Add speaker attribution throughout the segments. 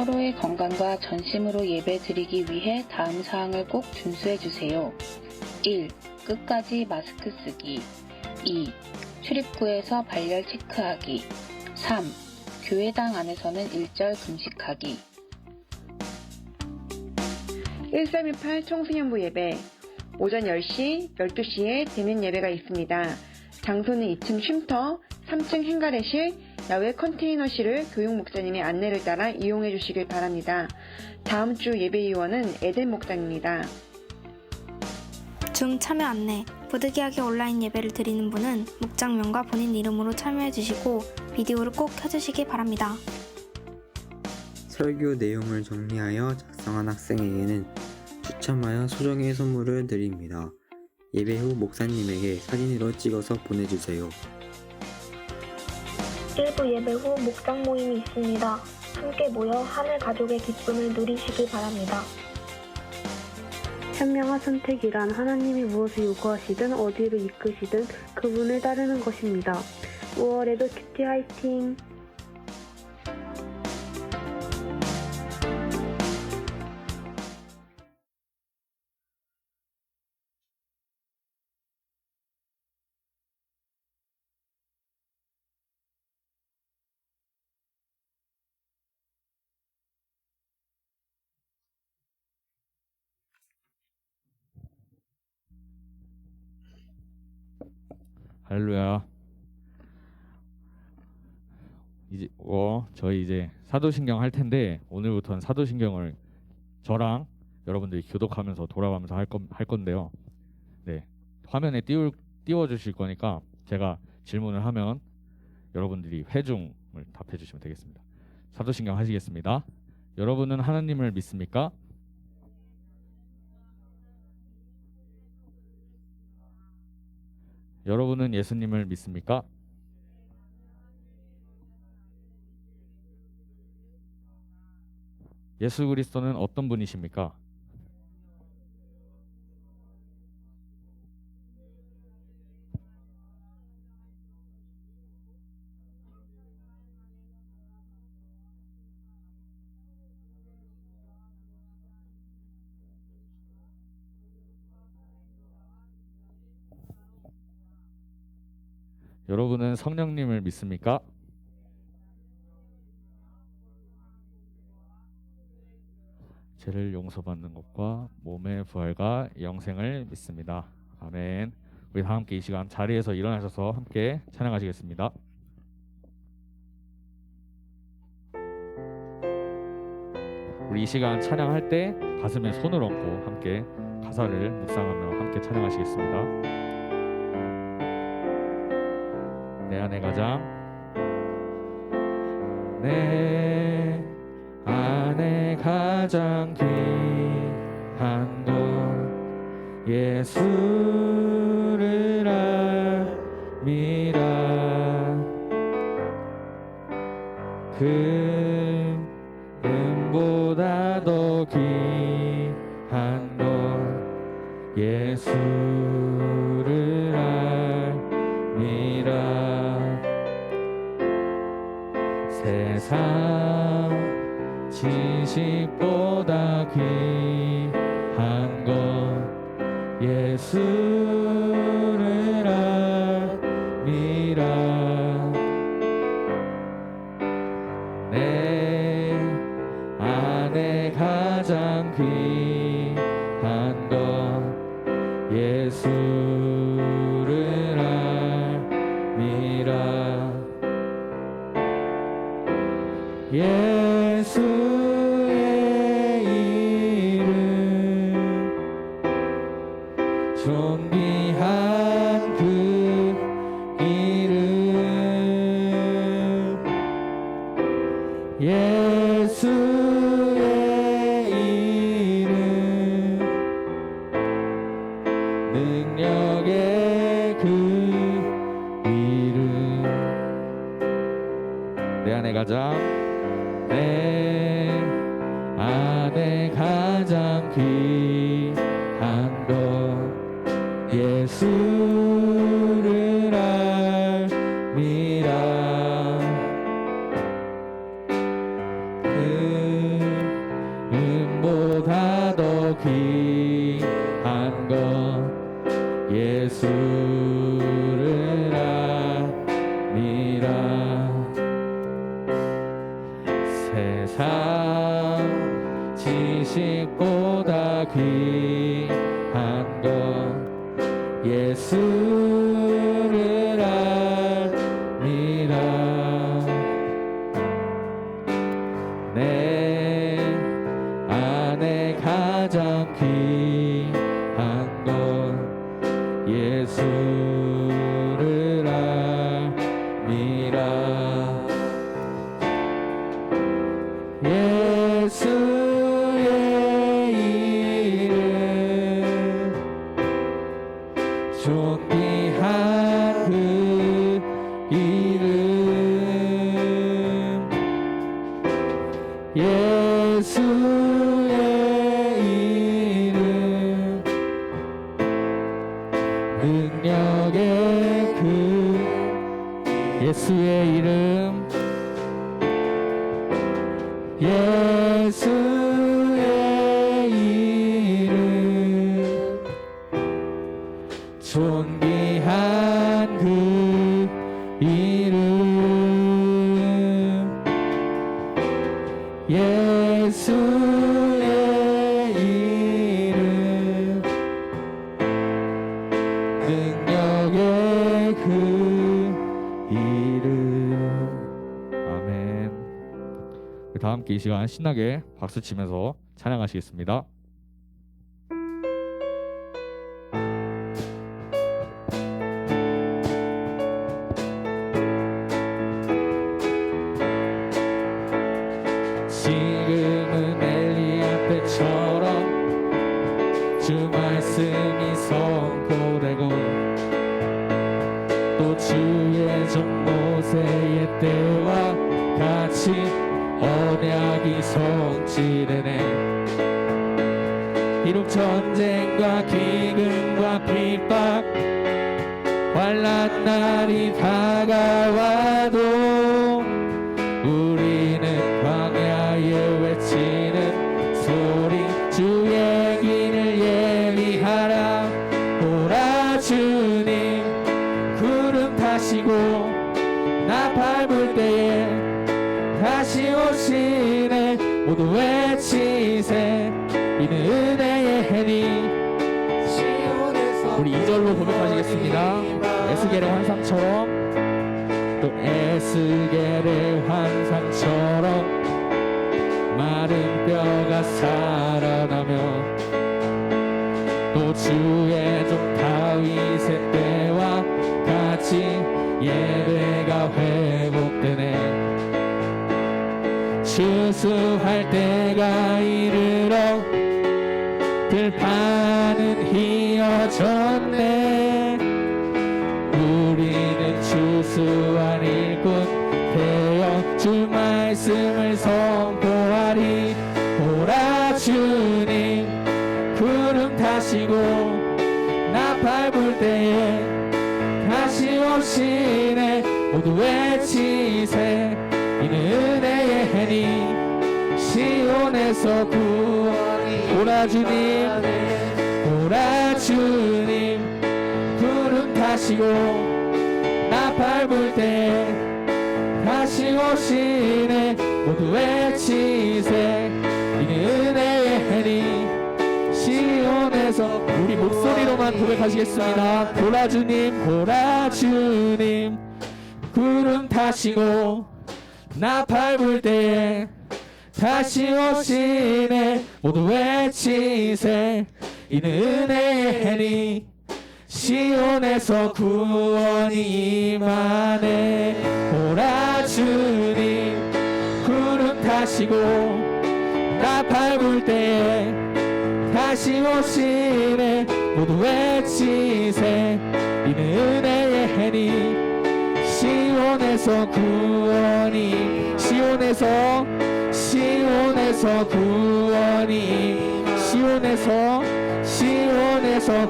Speaker 1: 서로의 건강과 전심으로 예배드리기 위해 다음 사항을 꼭 준수해주세요. 1. 끝까지 마스크 쓰기. 2. 출입구에서 발열 체크하기. 3. 교회당 안에서는 일절 금식하기.
Speaker 2: 1318 청소년부 예배 오전 10시, 12시에 대면 예배가 있습니다. 장소는 2층 쉼터, 3층 행가래실, 야외 컨테이너실을 교육 목사님의 안내를 따라 이용해 주시길 바랍니다. 다음 주 예배위원은 에덴 목사입니다.
Speaker 3: 줌 참여 안내. 부득이하게 온라인 예배를 드리는 분은 목장명과 본인 이름으로 참여해 주시고 비디오를 꼭 켜주시기 바랍니다.
Speaker 4: 설교 내용을 정리하여 작성한 학생에게는 추첨하여 소정의 선물을 드립니다. 예배 후 목사님에게 사진으로 찍어서 보내주세요.
Speaker 5: 일부 예배 후 목장 모임이 있습니다. 함께 모여 하늘 가족의 기쁨을 누리시기 바랍니다.
Speaker 6: 현명한 선택이란 하나님이 무엇을 요구하시든 어디로 이끄시든 그분을 따르는 것입니다. 5월에도 큐티 화이팅!
Speaker 7: 할렐루야. 저희 이제 사도신경 할 텐데 오늘부터는 사도신경을 저랑 여러분들이 교독하면서 돌아가면서 할 건데요. 네, 화면에 띄워 주실 거니까 제가 질문을 하면 여러분들이 회중을 답해 주시면 되겠습니다. 사도신경 하시겠습니다. 여러분은 하나님을 믿습니까? 여러분은 예수님을 믿습니까? 예수 그리스도는 어떤 분이십니까? 여러분은 성령님을 믿습니까? 죄를 용서받는 것과 몸의 부활과 영생을 믿습니다. 아멘. 우리 다 함께 이 시간 자리에서 일어나셔서 함께 찬양하시겠습니다. 우리 이 시간 찬양할 때 가슴에 손을 얹고 함께 가사를 묵상하며 함께 찬양하시겠습니다. 내 안에 가장 내 안에 가장 귀한 것 예수를 알미라 그 은보다 더 귀한 것 예수를 알미라 세상 지식보다 귀한 것 예수를 알미라 내 안에 가장 귀한 것 예수를 알미라 예수의 이름 존귀한 그 이름 예수의 이름 능력의 그 이름 내 안에 가장 내 안에 가장 귀한 것 예수를 알미라. 그 세상 지식보다 귀한 것 예수를 알미라. 내 안에 가장 귀한 것 예수를 알미라. 예수의 이름 존귀한 그 이름 예수의 이름 능력의 그 예수의 이름 예수의 이름 존귀한 그 이름 예수의 이름 능력의 그 이름. 아멘. 다 함께 이 시간 신나게 박수 치면서 찬양하시겠습니다. 지금은 엘리야 때처럼 주 말씀이 선포되고 또 주의 종 모세의 때와 같이 언약이 성취되네. 비록 전쟁과 기근과 핍박 환난 날이 다가와도 우리는 광야에 외치는 소리 주의 길을 예비하라. 보라 주님 구름 타시고 나 밟을 때에 다시 오시네. 모두 외치세 이는 은혜의 해니. 우리 2절로 고백하시겠습니다. 에스겔의 환상처럼 또 에스겔의 환상처럼 마른 뼈가 살아나며 또 주의 종 다윗의 때와 같이 예배가 회복되네. 추수할 때가 이르러 들판은 휘어졌네. 우리는 추수한 일꾼 되어 주 말씀을 선포하리. 보라 주님 구름 타시고 나 밟을 때에 다시 오시네. 모두 외치세 이는 은혜의 해니. 시온에서 구원이 보라 주님 보라 주님 구름 타시고 나 밟을 때 다시 오시네. 모두 외치세 이는 은혜의 해니. 시온에서 우리 목소리로만 고백하시겠습니다. 보라 주님 보라 주님 구름 타시고 나 밟을 때에 다시 오시네. 모두 외치세 이는 은혜의 해니. 시온에서 구원이 임하네. 보라 주님 구름 타시고 나 밟을 때에 다시 오시네. 모두 외치세 이는 은혜의 해니. 시온에서 구원이 시온에서 구원이 시온에서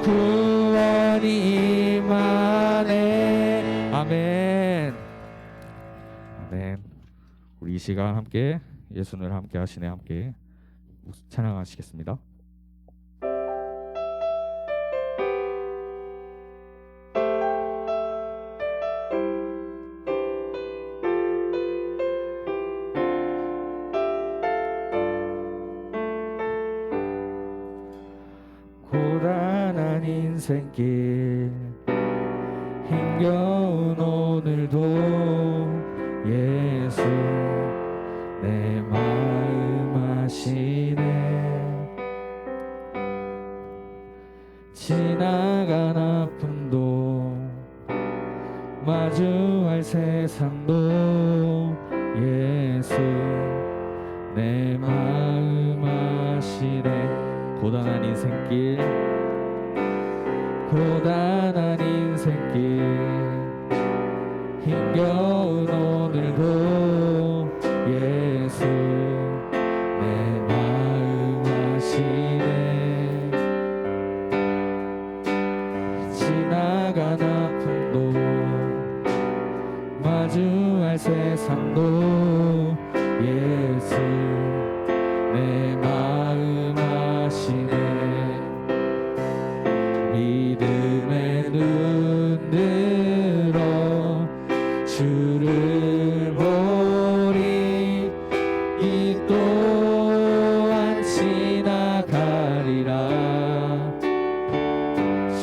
Speaker 7: 구원이 임하네. 아멘. 아멘. 우리 이 시간 함께 예수를 함께 하시네. 함께 찬양하시겠습니다. 인생길 힘겨운 오늘도 예수 내 마음 아시네. 지나간 아픔도 마주할 세상도 예수 내 마음 아시네. 고단한 인생길 고단한 인생길 힘겨운 오늘도 예수 내 마음 아시네. 지나간 아픔도 마주할 세상도 예수 내 마음 아시네. 믿음의 눈 들어 주를 보리 이 또한 지나가리라.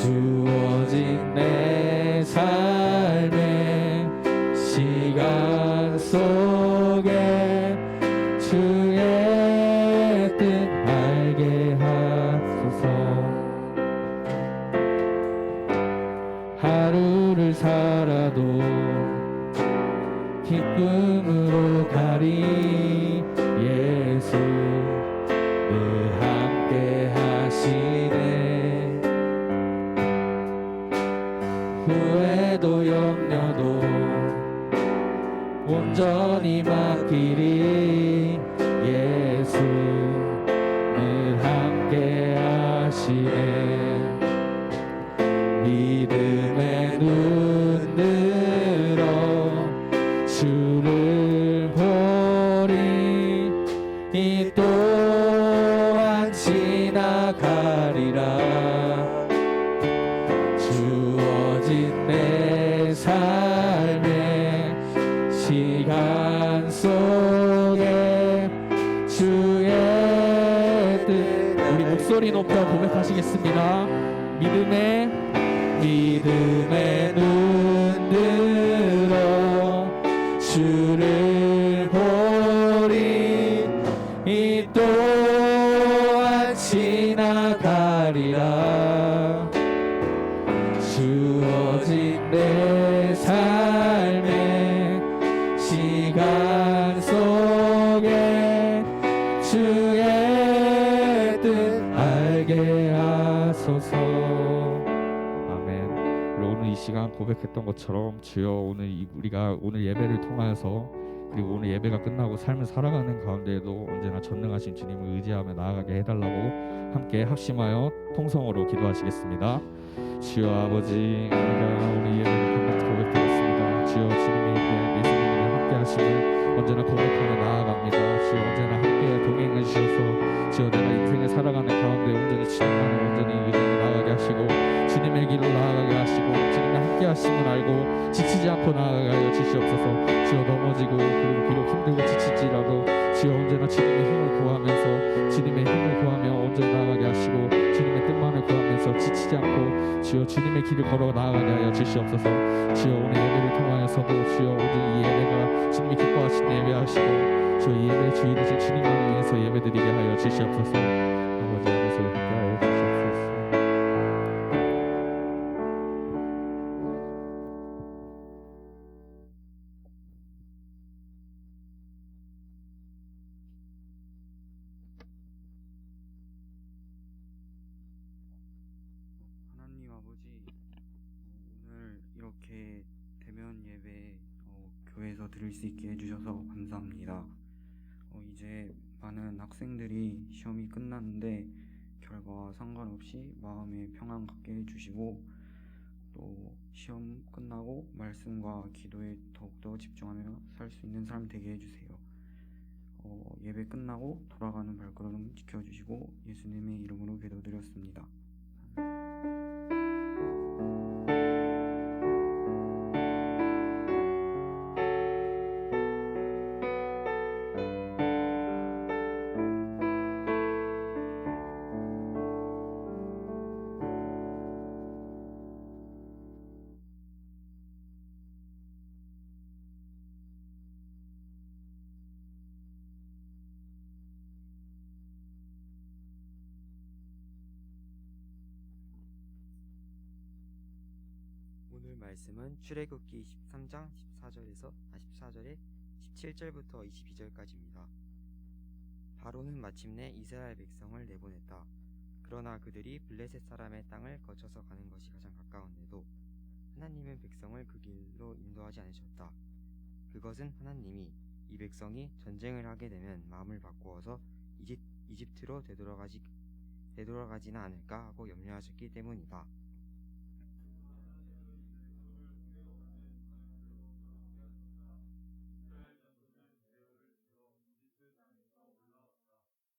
Speaker 7: 주어진 내 삶의 시간 속에 주의 뜻 알게 하소서. 하루를 살아도 기쁨으로 가리 예수 늘 함께 하시네. 후회도 염려도 온전히 맡기리 예수 늘 함께 하시네. 믿음의 눈 들어 주를 보리 이 또한 지나가리라. 주어진 내 삶의 시간 속에 주의 뜻 우리 목소리 높여 고백하시겠습니다. 믿음의 눈 들어 주를 보리 이 또한 지나가리라. 주어진 내 삶의 시간 속에 주의 뜻 알게 하소서. 아멘. 우리 오늘 이 시간 고백했던 것처럼 주여 오늘 우리가 오늘 예배를 통하여서 그리고 오늘 예배가 끝나고 삶을 살아가는 가운데에도 언제나 전능하신 주님을 의지하며 나아가게 해달라고 함께 합심하여 통성으로 기도하시겠습니다. 주여 아버지 우리가 오늘 예배를 고백드렸습니다. 주여 주님의 예수님이 함께 하심을 언제나 고백하며 나아갑니다. 주여 언제나 함께 동행해 주셔서 주여 내가 인생을 살아가는 가운데 온전히 주님만을 온전히 의지하며 나아가게 하시고 주님의 길로 나아가게 하시고 주님의 함께 하심을 알고 지치지 않고 나아가게 하여 주시옵소서. 주여 넘어지고 그리고 비록 힘들고 지칠지라도 주여 언제나 주님의 힘을 구하면서 주님의 힘을 구하며 온전히 나아가게 하시고 주님의 뜻만을 구하면서 지치지 않고 주여 주님의 길을 걸어 나아가게 하여 주시옵소서. 주여 오늘 예배를 통하여서도 주여 오늘 이 예배가 주님이 기뻐하신 예배하시고 주여 이 예배의 주인이신 주님만을 위해서 예배드리게 하여 주시옵소서. 아버지 안에서 함께하여 주시옵소서.
Speaker 4: 하나님 아버지, 오늘 이렇게 대면 예배 교회에서 드릴 수 있게 해주셔서 감사합니다. 이제 많은 학생들이 시험이 끝났는데 결과와 상관없이 마음의 평안 갖게 해주시고 또 시험 끝나고 말씀과 기도에 더욱더 집중하며 살 수 있는 사람 되게 해주세요. 예배 끝나고 돌아가는 발걸음 지켜주시고 예수님의 이름으로 기도드렸습니다.
Speaker 8: 말씀은 출애굽기 13장 14절에 17절부터 22절까지입니다. 바로는 마침내 이스라엘 백성을 내보냈다. 그러나 그들이 블레셋 사람의 땅을 거쳐서 가는 것이 가장 가까운데도 하나님은 백성을 그 길로 인도하지 않으셨다. 그것은 하나님이 이 백성이 전쟁을 하게 되면 마음을 바꾸어서 이집트로 되돌아가지는 않을까 하고 염려하셨기 때문이다.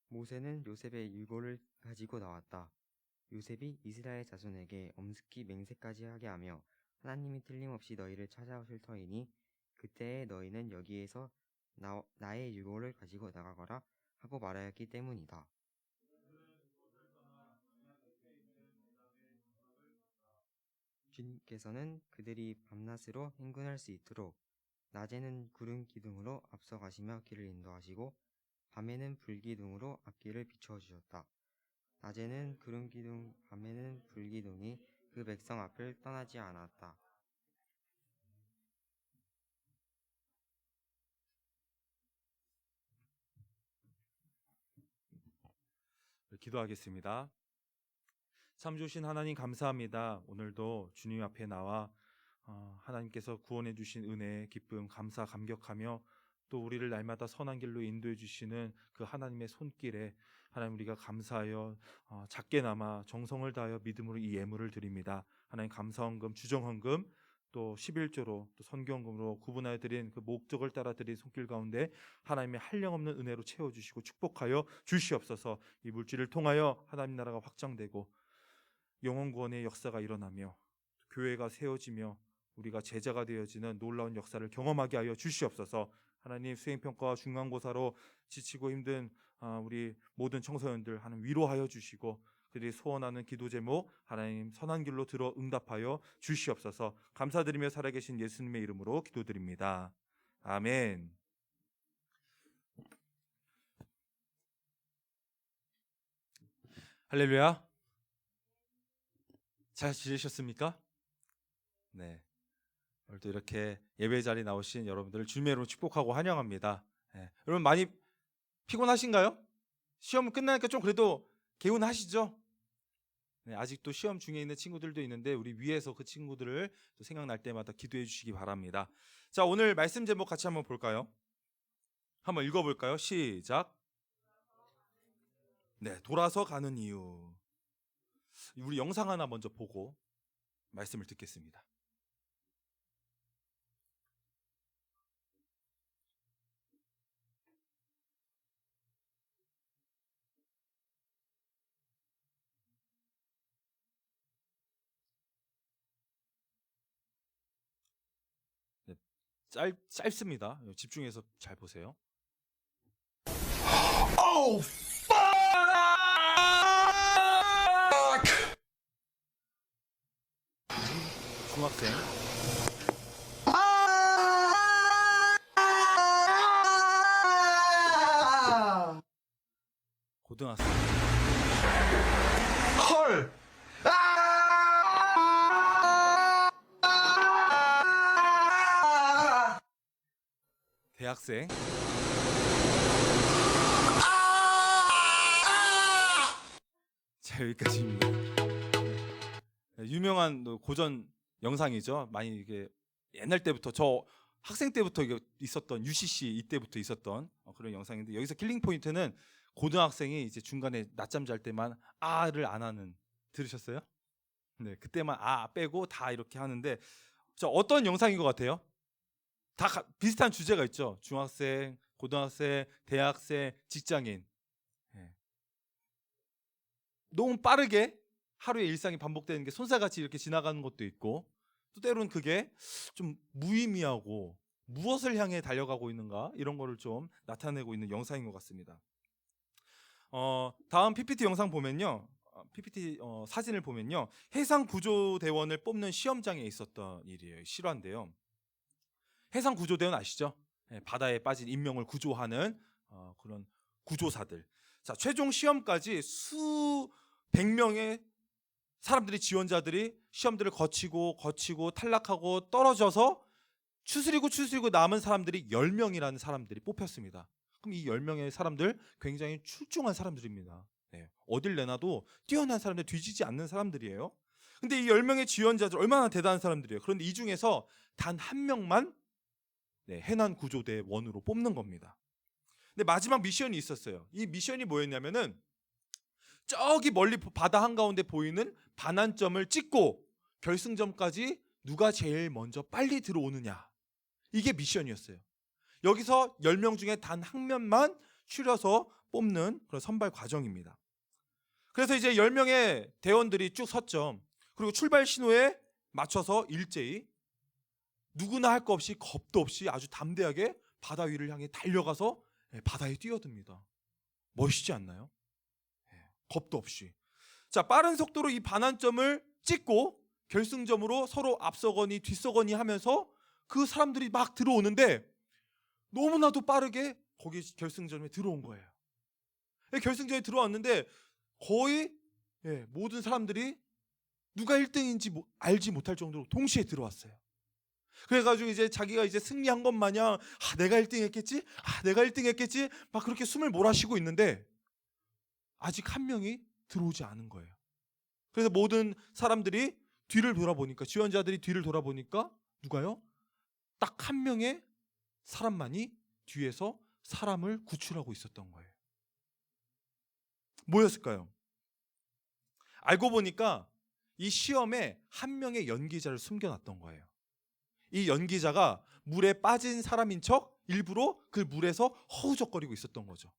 Speaker 8: 모세는 요셉의 유고를 가지고 나왔다. 요셉이 이스라엘 자손에게 엄습히 맹세까지 하게 하며 하나님이 틀림없이 너희를 찾아오실 터이니 그때에 너희는 여기에서 나의 유고를 가지고 나가거라 하고 말하였기 때문이다. 주님께서는 그들이 밤낮으로 행군할 수 있도록 낮에는 구름 기둥으로 앞서 가시며 길을 인도하시고 밤에는 불기둥으로 앞길을 비추어 주셨다. 낮에는 구름 기둥, 밤에는 불기둥이 그 백성 앞을 떠나지 않았다.
Speaker 9: 기도하겠습니다. 참 좋으신 하나님 감사합니다. 오늘도 주님 앞에 나와 하나님께서 구원해 주신 은혜의 기쁨 감사 감격하며 또 우리를 날마다 선한 길로 인도해 주시는 그 하나님의 손길에 하나님 우리가 감사하여 작게나마 정성을 다하여 믿음으로 이 예물을 드립니다. 하나님 감사헌금, 주정헌금 또 11조로 또 선교헌금으로 구분하여 드린 그 목적을 따라 드린 손길 가운데 하나님의 한량없는 은혜로 채워주시고 축복하여 주시옵소서. 이 물질을 통하여 하나님 나라가 확장되고 영혼구원의 역사가 일어나며 교회가 세워지며 우리가 제자가 되어지는 놀라운 역사를 경험하게 하여 주시옵소서. 하나님 수행평가와 중간고사로 지치고 힘든 우리 모든 청소년들 하나님 위로하여 주시고 그들이 소원하는 기도 제목 하나님 선한 길로 들어 응답하여 주시옵소서. 감사드리며 살아계신 예수님의 이름으로 기도드립니다. 아멘. 할렐루야. 잘 지내셨습니까? 네. 오늘도 이렇게 예배 자리에 나오신 여러분들을 주님의 이름으로 축복하고 환영합니다. 네. 여러분 많이 피곤하신가요? 시험 끝나니까 좀 그래도 개운하시죠? 네, 아직도 시험 중에 있는 친구들도 있는데 우리 위에서 그 친구들을 또 생각날 때마다 기도해 주시기 바랍니다. 자, 오늘 말씀 제목 같이 한번 볼까요? 한번 읽어볼까요? 시작. 네, 돌아서 가는 이유. 우리 영상 하나 먼저 보고 말씀을 듣겠습니다. 네, 짧습니다. 집중해서 잘 보세요. Oh, 중학생 고등학생 헐 대학생 자, 여기까지입니다. 유명한 고전 영상이죠. 많이 이게 옛날 때부터 저 학생 때부터 이게 있었던 UCC 이때부터 있었던 그런 영상인데 여기서 킬링 포인트는 고등학생이 이제 중간에 낮잠 잘 때만 아를 안 하는 들으셨어요? 네, 그때만 아 빼고 다 이렇게 하는데 저 어떤 영상인 것 같아요? 다 비슷한 주제가 있죠. 중학생, 고등학생, 대학생, 직장인. 네. 너무 빠르게 하루의 일상이 반복되는 게 손살같이 이렇게 지나가는 것도 있고 또 때로는 그게 좀 무의미하고 무엇을 향해 달려가고 있는가 이런 거를 좀 나타내고 있는 영상인 것 같습니다. 다음 PPT 영상 보면요. PPT 사진을 보면요. 해상구조대원을 뽑는 시험장에 있었던 일이에요. 실화인데요. 해상구조대원 아시죠? 네, 바다에 빠진 인명을 구조하는 그런 구조사들. 자, 최종 시험까지 수백 명의 사람들이 지원자들이 시험들을 거치고 탈락하고 떨어져서 추스리고 남은 사람들이 10명이라는 사람들이 뽑혔습니다. 그럼 이 10명의 사람들 굉장히 출중한 사람들입니다. 네. 어딜 내놔도 뛰어난 사람들, 뒤지지 않는 사람들이에요. 근데 이 10명의 지원자들 얼마나 대단한 사람들이에요. 그런데 이 중에서 단 한 명만 해난구조대 원으로 뽑는 겁니다. 근데 마지막 미션이 있었어요. 이 미션이 뭐였냐면은 저기 멀리 바다 한가운데 보이는 반환점을 찍고 결승점까지 누가 제일 먼저 빨리 들어오느냐. 이게 미션이었어요. 여기서 10명 중에 단 한 명만 추려서 뽑는 그런 선발 과정입니다. 그래서 이제 10명의 대원들이 쭉 섰죠. 그리고 출발 신호에 맞춰서 일제히 누구나 할 거 없이 겁도 없이 아주 담대하게 바다 위를 향해 달려가서 바다에 뛰어듭니다. 멋있지 않나요? 겁도 없이. 자, 빠른 속도로 이 반환점을 찍고 결승점으로 서로 앞서거니 뒤서거니 하면서 그 사람들이 막 들어오는데 너무나도 빠르게 거기 결승점에 들어온 거예요. 결승점에 들어왔는데 거의 모든 사람들이 누가 1등인지 알지 못할 정도로 동시에 들어왔어요. 그래가지고 이제 자기가 이제 승리한 것 마냥 내가 1등 했겠지? 내가 1등 했겠지? 막 그렇게 숨을 몰아쉬고 있는데 아직 한 명이 들어오지 않은 거예요. 그래서 모든 사람들이 뒤를 돌아보니까, 지원자들이 뒤를 돌아보니까 누가요? 딱 한 명의 사람만이 뒤에서 사람을 구출하고 있었던 거예요. 뭐였을까요? 알고 보니까 이 시험에 한 명의 연기자를 숨겨놨던 거예요. 이 연기자가 물에 빠진 사람인 척 일부러 그 물에서 허우적거리고 있었던 거죠.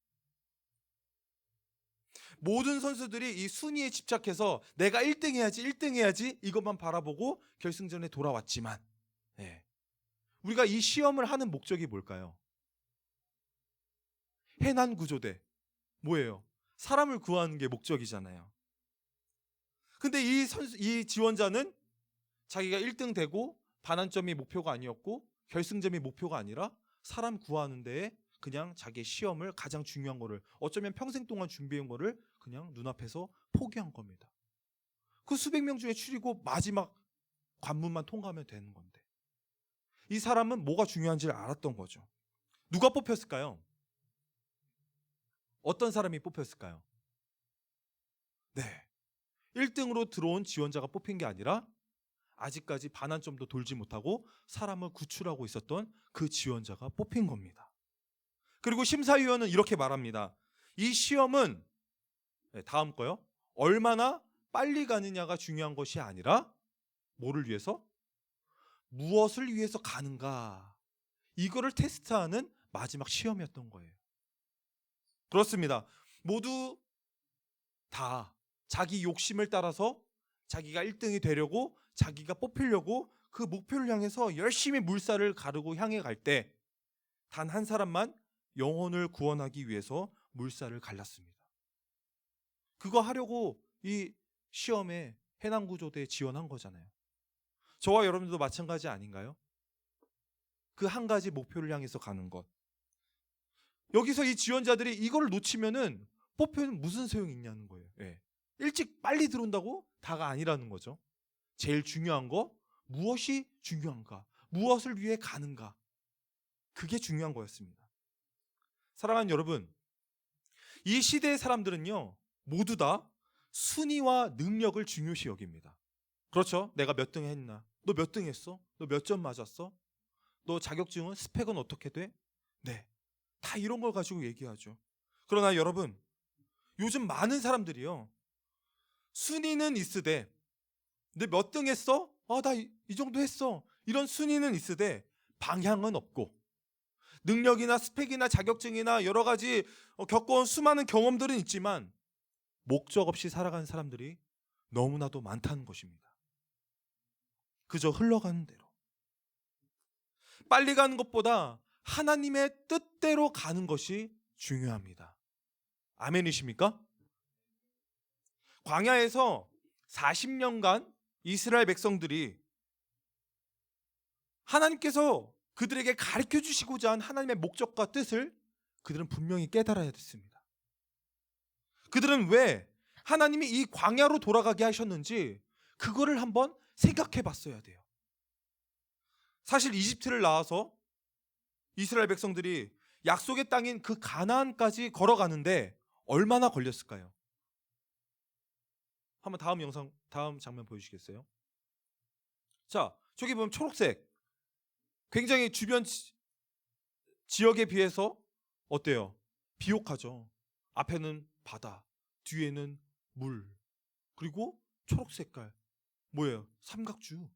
Speaker 9: 모든 선수들이 이 순위에 집착해서 내가 1등 해야지 이것만 바라보고 결승전에 돌아왔지만 우리가 이 시험을 하는 목적이 뭘까요? 해난구조대. 뭐예요? 사람을 구하는 게 목적이잖아요. 근데 이 지원자는 자기가 1등 되고 반환점이 목표가 아니었고 결승점이 목표가 아니라 사람 구하는 데에 그냥 자기의 시험을, 가장 중요한 거를, 어쩌면 평생 동안 준비한 거를 그냥 눈앞에서 포기한 겁니다. 그 수백 명 중에 추리고 마지막 관문만 통과하면 되는 건데 이 사람은 뭐가 중요한지를 알았던 거죠. 누가 뽑혔을까요? 어떤 사람이 뽑혔을까요? 1등으로 들어온 지원자가 뽑힌 게 아니라 아직까지 반환점도 돌지 못하고 사람을 구출하고 있었던 그 지원자가 뽑힌 겁니다. 그리고 심사위원은 이렇게 말합니다. 이 시험은 다음 거요. 얼마나 빨리 가느냐가 중요한 것이 아니라 뭐를 위해서? 무엇을 위해서 가는가. 이거를 테스트하는 마지막 시험이었던 거예요. 그렇습니다. 모두 다 자기 욕심을 따라서 자기가 1등이 되려고, 자기가 뽑히려고 그 목표를 향해서 열심히 물살을 가르고 향해 갈 때 단 한 사람만 영혼을 구원하기 위해서 물살을 갈랐습니다. 그거 하려고 이 시험에 해난구조대에 지원한 거잖아요. 저와 여러분들도 마찬가지 아닌가요? 그 한 가지 목표를 향해서 가는 것. 여기서 이 지원자들이 이걸 놓치면은 뽑히면 무슨 소용이 있냐는 거예요. 일찍 빨리 들어온다고 다가 아니라는 거죠. 제일 중요한 거, 무엇이 중요한가, 무엇을 위해 가는가, 그게 중요한 거였습니다. 사랑하는 여러분, 이 시대의 사람들은요 모두 다 순위와 능력을 중요시 여깁니다. 그렇죠? 내가 몇 등 했나? 너 몇 등 했어? 너 몇 점 맞았어? 너 자격증은, 스펙은 어떻게 돼? 다 이런 걸 가지고 얘기하죠. 그러나 여러분, 요즘 많은 사람들이요 순위는 있으되 너 몇 등 했어? 나 이 정도 했어. 이런 순위는 있으되 방향은 없고, 능력이나 스펙이나 자격증이나 여러 가지 겪어온 수많은 경험들은 있지만 목적 없이 살아가는 사람들이 너무나도 많다는 것입니다. 그저 흘러가는 대로. 빨리 가는 것보다 하나님의 뜻대로 가는 것이 중요합니다. 아멘이십니까? 광야에서 40년간 이스라엘 백성들이 하나님께서 그들에게 가르쳐 주시고자 한 하나님의 목적과 뜻을 그들은 분명히 깨달아야 됐습니다. 그들은 왜 하나님이 이 광야로 돌아가게 하셨는지 그거를 한번 생각해 봤어야 돼요. 사실 이집트를 나와서 이스라엘 백성들이 약속의 땅인 그 가나안까지 걸어가는데 얼마나 걸렸을까요? 한번 다음 장면 보여주시겠어요? 자, 저기 보면 초록색. 굉장히 주변 지역에 비해서 어때요? 비옥하죠. 앞에는 바다, 뒤에는 물, 그리고 초록 색깔. 뭐예요? 삼각주.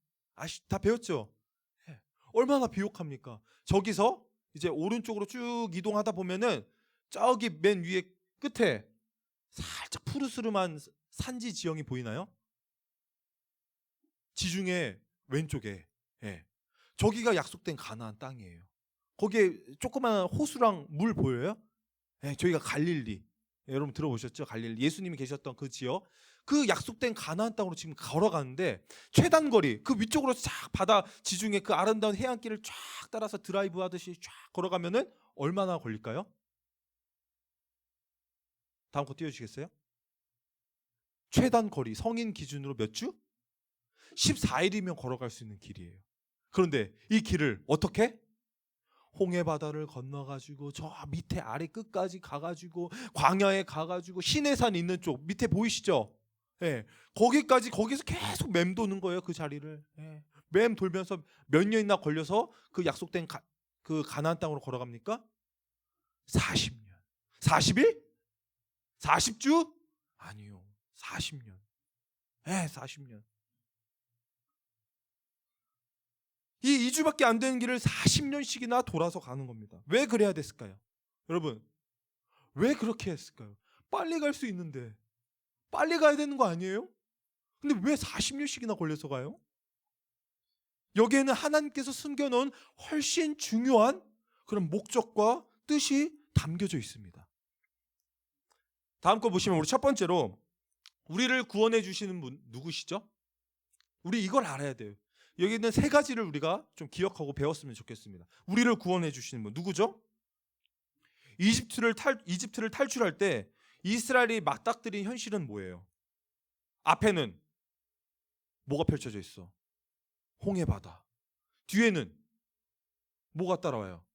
Speaker 9: 다 배웠죠? 예. 얼마나 비옥합니까? 저기서 이제 오른쪽으로 쭉 이동하다 보면은 저기 맨 위에 끝에 살짝 푸르스름한 산지 지형이 보이나요? 지중해 왼쪽에. 예. 저기가 약속된 가나안 땅이에요. 거기에 조그마한 호수랑 물 보여요? 예, 저희가 갈릴리. 예, 여러분 들어보셨죠? 갈릴리. 예수님이 계셨던 그 지역. 그 약속된 가나안 땅으로 지금 걸어가는데 최단거리 그 위쪽으로 쫙 바다 지중해 그 아름다운 해안길을 쫙 따라서 드라이브 하듯이 쫙 걸어가면은 얼마나 걸릴까요? 다음 거 띄워주시겠어요? 최단거리 성인 기준으로 몇 주? 14일이면 걸어갈 수 있는 길이에요. 그런데 이 길을 어떻게? 홍해바다를 건너가지고 저 밑에 아래 끝까지 가가지고 광야에 가가지고 시내산 있는 쪽 밑에 보이시죠? 예, 거기서 계속 맴도는 거예요. 그 자리를. 예, 맴 돌면서 몇 년이나 걸려서 그 약속된 그 가나안 땅으로 걸어갑니까? 40년. 40일? 40주? 아니요. 40년. 예, 40년. 이 2주밖에 안 되는 길을 40년씩이나 돌아서 가는 겁니다. 왜 그래야 됐을까요? 여러분, 왜 그렇게 했을까요? 빨리 갈 수 있는데 빨리 가야 되는 거 아니에요? 근데 왜 40년씩이나 걸려서 가요? 여기에는 하나님께서 숨겨놓은 훨씬 중요한 그런 목적과 뜻이 담겨져 있습니다. 다음 거 보시면 우리 첫 번째로 우리를 구원해 주시는 분 누구시죠? 우리 이걸 알아야 돼요. 여기 있는 세 가지를 우리가 좀 기억하고 배웠으면 좋겠습니다. 우리를 구원해 주시는 분 누구죠? 이집트를 탈출할 때 이스라엘이 맞닥뜨린 현실은 뭐예요? 앞에는 뭐가 펼쳐져 있어? 홍해바다. 뒤에는 뭐가 따라와요?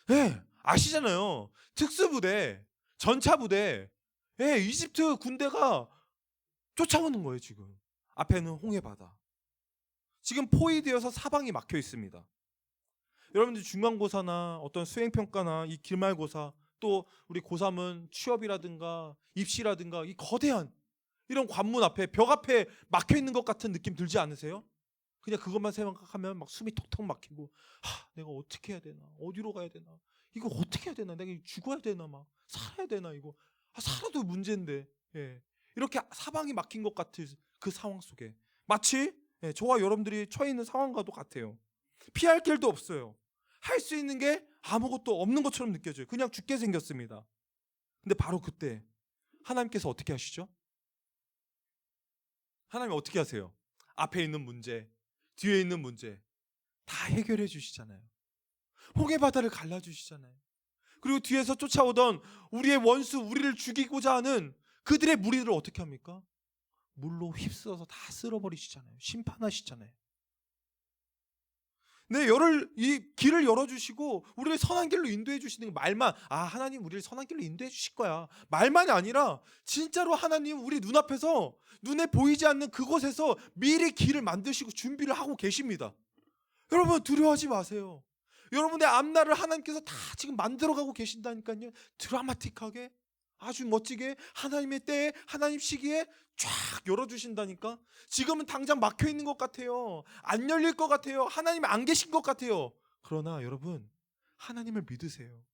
Speaker 9: 네, 아시잖아요. 특수부대, 전차부대, 네, 이집트 군대가 쫓아오는 거예요. 지금 앞에는 홍해바다. 지금 포위되어서 사방이 막혀 있습니다. 여러분들 중간고사나 어떤 수행평가나 이 기말고사 또 우리 고3은 취업이라든가 입시라든가 이 거대한 이런 관문 앞에 벽 앞에 막혀 있는 것 같은 느낌 들지 않으세요? 그냥 그것만 생각하면 막 숨이 턱턱 막히고 내가 어떻게 해야 되나? 어디로 가야 되나? 이거 어떻게 해야 되나? 내가 죽어야 되나? 막 살아야 되나? 이거 살아도 문제인데 이렇게 사방이 막힌 것 같은 그 상황 속에 마치 저와 여러분들이 처해 있는 상황과도 같아요. 피할 길도 없어요. 할 수 있는 게 아무것도 없는 것처럼 느껴져요. 그냥 죽게 생겼습니다. 근데 바로 그때 하나님께서 어떻게 하시죠? 하나님 어떻게 하세요? 앞에 있는 문제, 뒤에 있는 문제 다 해결해 주시잖아요. 홍해바다를 갈라주시잖아요. 그리고 뒤에서 쫓아오던 우리의 원수, 우리를 죽이고자 하는 그들의 무리들을 어떻게 합니까? 물로 휩쓸어서 다 쓸어버리시잖아요. 심판하시잖아요. 네, 이 길을 열어주시고 우리를 선한 길로 인도해 주시는 말만 하나님 우리를 선한 길로 인도해 주실 거야 말만이 아니라 진짜로 하나님 우리 눈앞에서 눈에 보이지 않는 그곳에서 미리 길을 만드시고 준비를 하고 계십니다. 여러분 두려워하지 마세요. 여러분의 앞날을 하나님께서 다 지금 만들어가고 계신다니까요. 드라마틱하게 아주 멋지게 하나님의 때에 하나님 시기에 쫙 열어주신다니까. 지금은 당장 막혀있는 것 같아요. 안 열릴 것 같아요. 하나님이 안 계신 것 같아요. 그러나 여러분 하나님을 믿으세요.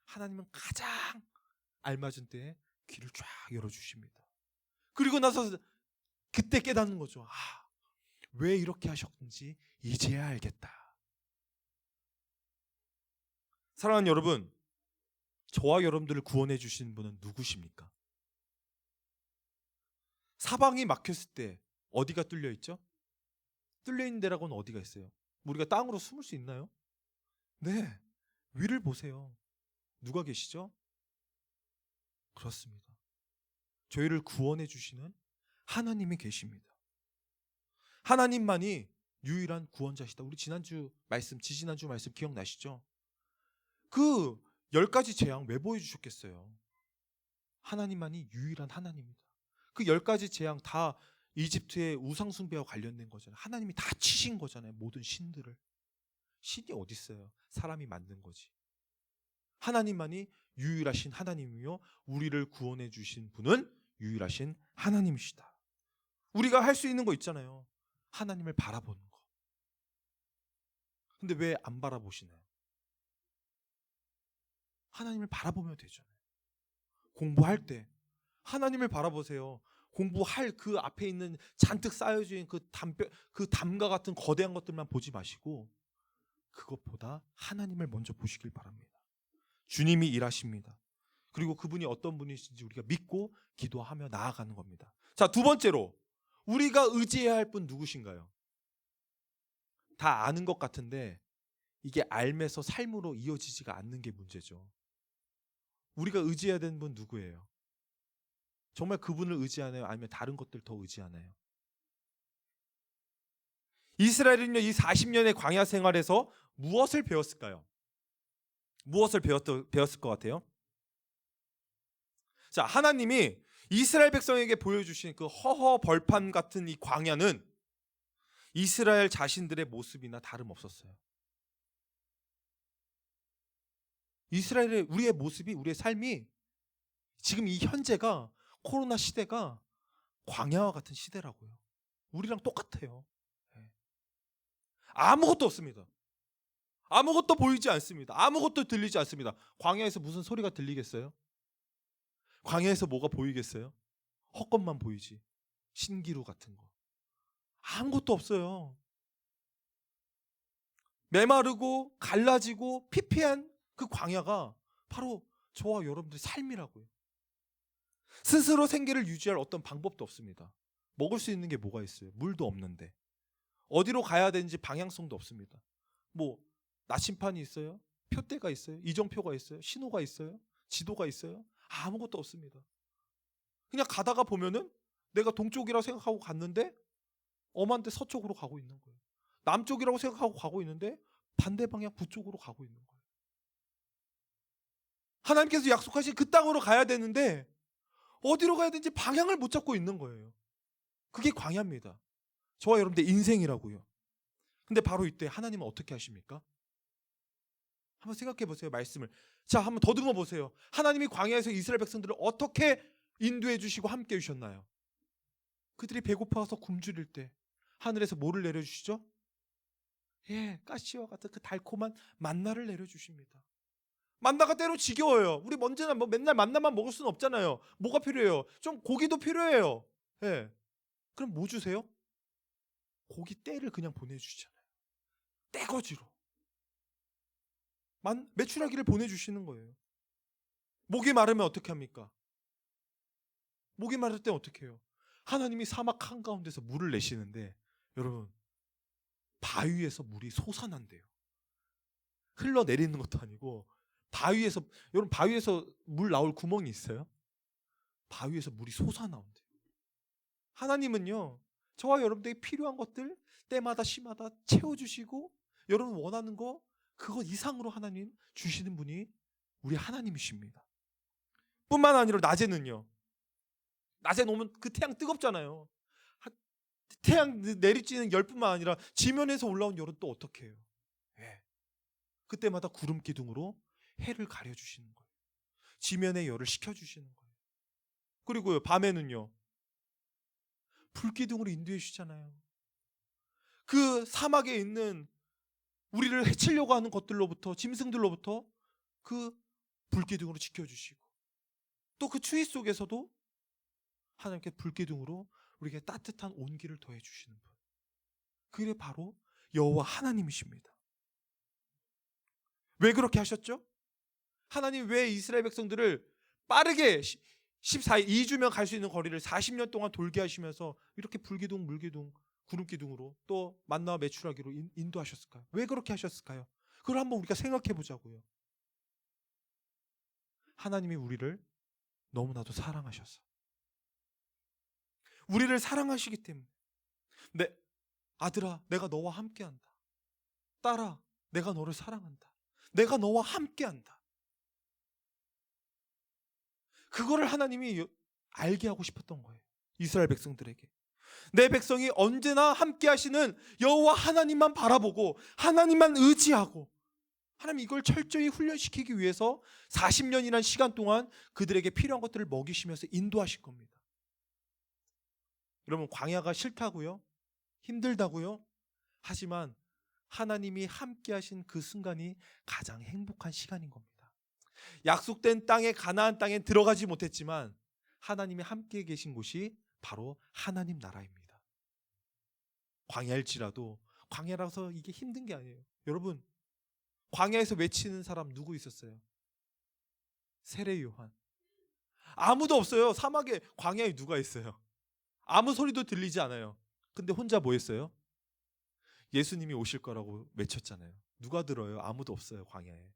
Speaker 9: 하나님은 가장 알맞은 때에 귀를 쫙 열어주십니다. 그리고 나서 그때 깨닫는 거죠. 왜 이렇게 하셨는지 이제야 알겠다. 사랑하는 여러분, 저와 여러분들을 구원해 주시는 분은 누구십니까? 사방이 막혔을 때 어디가 뚫려 있죠? 뚫려 있는 데라고는 어디가 있어요? 우리가 땅으로 숨을 수 있나요? 네, 위를 보세요. 누가 계시죠? 그렇습니다. 저희를 구원해 주시는 하나님이 계십니다. 하나님만이 유일한 구원자시다. 우리 지지난주 말씀 기억나시죠? 그 10가지 재앙 왜 보여주셨겠어요? 하나님만이 유일한 하나님입니다. 그 10가지 재앙 다 이집트의 우상숭배와 관련된 거잖아요. 하나님이 다 치신 거잖아요. 모든 신들을. 신이 어디 있어요? 사람이 만든 거지. 하나님만이 유일하신 하나님이며 우리를 구원해 주신 분은 유일하신 하나님이시다. 우리가 할 수 있는 거 있잖아요. 하나님을 바라보는 거. 근데 왜 안 바라보시나요? 하나님을 바라보면 되잖아요. 공부할 때 하나님을 바라보세요. 공부할 그 앞에 있는 잔뜩 쌓여진 그 담과 같은 거대한 것들만 보지 마시고 그것보다 하나님을 먼저 보시길 바랍니다. 주님이 일하십니다. 그리고 그분이 어떤 분이신지 우리가 믿고 기도하며 나아가는 겁니다. 자, 두 번째로 우리가 의지해야 할 분 누구신가요? 다 아는 것 같은데 이게 알면서 삶으로 이어지지가 않는 게 문제죠. 우리가 의지해야 되는 분 누구예요? 정말 그분을 의지하나요? 아니면 다른 것들 더 의지하나요? 이스라엘은요, 이 40년의 광야 생활에서 무엇을 배웠을까요? 무엇을 배웠을 것 같아요? 자, 하나님이 이스라엘 백성에게 보여주신 그 허허 벌판 같은 이 광야는 이스라엘 자신들의 모습이나 다름없었어요. 이스라엘의 우리의 모습이, 우리의 삶이 지금 이 현재가 코로나 시대가 광야와 같은 시대라고요. 우리랑 똑같아요. 아무것도 없습니다. 아무것도 보이지 않습니다. 아무것도 들리지 않습니다. 광야에서 무슨 소리가 들리겠어요? 광야에서 뭐가 보이겠어요? 헛것만 보이지. 신기루 같은 거. 아무것도 없어요. 메마르고 갈라지고 피폐한 그 광야가 바로 저와 여러분들의 삶이라고요. 스스로 생계를 유지할 어떤 방법도 없습니다. 먹을 수 있는 게 뭐가 있어요? 물도 없는데. 어디로 가야 되는지 방향성도 없습니다. 뭐 나침판이 있어요? 표대가 있어요? 이정표가 있어요? 신호가 있어요? 지도가 있어요? 아무것도 없습니다. 그냥 가다가 보면은 내가 동쪽이라고 생각하고 갔는데 엄한데 서쪽으로 가고 있는 거예요. 남쪽이라고 생각하고 가고 있는데 반대 방향 북쪽으로 가고 있는 거예요. 하나님께서 약속하신 그 땅으로 가야 되는데 어디로 가야 되는지 방향을 못 잡고 있는 거예요. 그게 광야입니다. 저와 여러분들 인생이라고요. 근데 바로 이때 하나님은 어떻게 하십니까? 한번 생각해 보세요. 말씀을. 자, 한번 더듬어 보세요. 하나님이 광야에서 이스라엘 백성들을 어떻게 인도해 주시고 함께 해 주셨나요? 그들이 배고파서 굶주릴 때 하늘에서 뭐를 내려주시죠? 예, 가시와 같은 그 달콤한 만나를 내려주십니다. 만나가 때로 지겨워요. 우리 언제나 맨날 만나만 먹을 수는 없잖아요. 뭐가 필요해요? 좀 고기도 필요해요. 예. 그럼 뭐 주세요? 고기 떼를 그냥 보내주시잖아요. 떼거지로. 메추라기를 보내주시는 거예요. 목이 마르면 어떻게 합니까? 목이 마를 때 어떻게 해요? 하나님이 사막 한가운데서 물을 내시는데 여러분 바위에서 물이 솟아난대요. 흘러내리는 것도 아니고 바위에서, 여러분 바위에서 물 나올 구멍이 있어요? 바위에서 물이 솟아나온대요. 하나님은요 저와 여러분들에게 필요한 것들 때마다 시마다 채워주시고 여러분 원하는 거 그것 이상으로 하나님 주시는 분이 우리 하나님이십니다. 뿐만 아니라 낮에는요, 낮에 오면 그 태양 뜨겁잖아요. 태양 내리쬐는 열뿐만 아니라 지면에서 올라온 열은 또 어떻게 해요? 네. 그때마다 구름 기둥으로 해를 가려주시는 거예요. 지면의 열을 식혀주시는 거예요. 그리고요 밤에는요 불기둥으로 인도해 주시잖아요. 그 사막에 있는 우리를 해치려고 하는 것들로부터, 짐승들로부터 그 불기둥으로 지켜주시고 또 그 추위 속에서도 하나님께 불기둥으로 우리에게 따뜻한 온기를 더해 주시는 분, 그게 바로 여호와 하나님이십니다. 왜 그렇게 하셨죠? 하나님 왜 이스라엘 백성들을 빠르게 14일 2주면 갈 수 있는 거리를 40년 동안 돌게 하시면서 이렇게 불기둥, 물기둥, 구름기둥으로 또 만나와 메추라기로 인도하셨을까요? 왜 그렇게 하셨을까요? 그걸 한번 우리가 생각해 보자고요. 하나님이 우리를 너무나도 사랑하셔서, 우리를 사랑하시기 때문에. 근데 아들아, 내가 너와 함께한다. 딸아, 내가 너를 사랑한다. 내가 너와 함께한다. 그거를 하나님이 알게 하고 싶었던 거예요. 이스라엘 백성들에게. 내 백성이 언제나 함께 하시는 여호와 하나님만 바라보고 하나님만 의지하고, 하나님 이걸 철저히 훈련시키기 위해서 40년이라는 시간 동안 그들에게 필요한 것들을 먹이시면서 인도하실 겁니다. 여러분, 광야가 싫다고요? 힘들다고요? 하지만 하나님이 함께 하신 그 순간이 가장 행복한 시간인 겁니다. 약속된 땅에, 가나안 땅에 들어가지 못했지만 하나님이 함께 계신 곳이 바로 하나님 나라입니다. 광야일지라도, 광야라서 이게 힘든 게 아니에요. 여러분, 광야에서 외치는 사람 누구 있었어요? 세례 요한. 아무도 없어요. 사막에, 광야에 누가 있어요? 아무 소리도 들리지 않아요. 근데 혼자 뭐 했어요? 예수님이 오실 거라고 외쳤잖아요. 누가 들어요? 아무도 없어요. 광야에.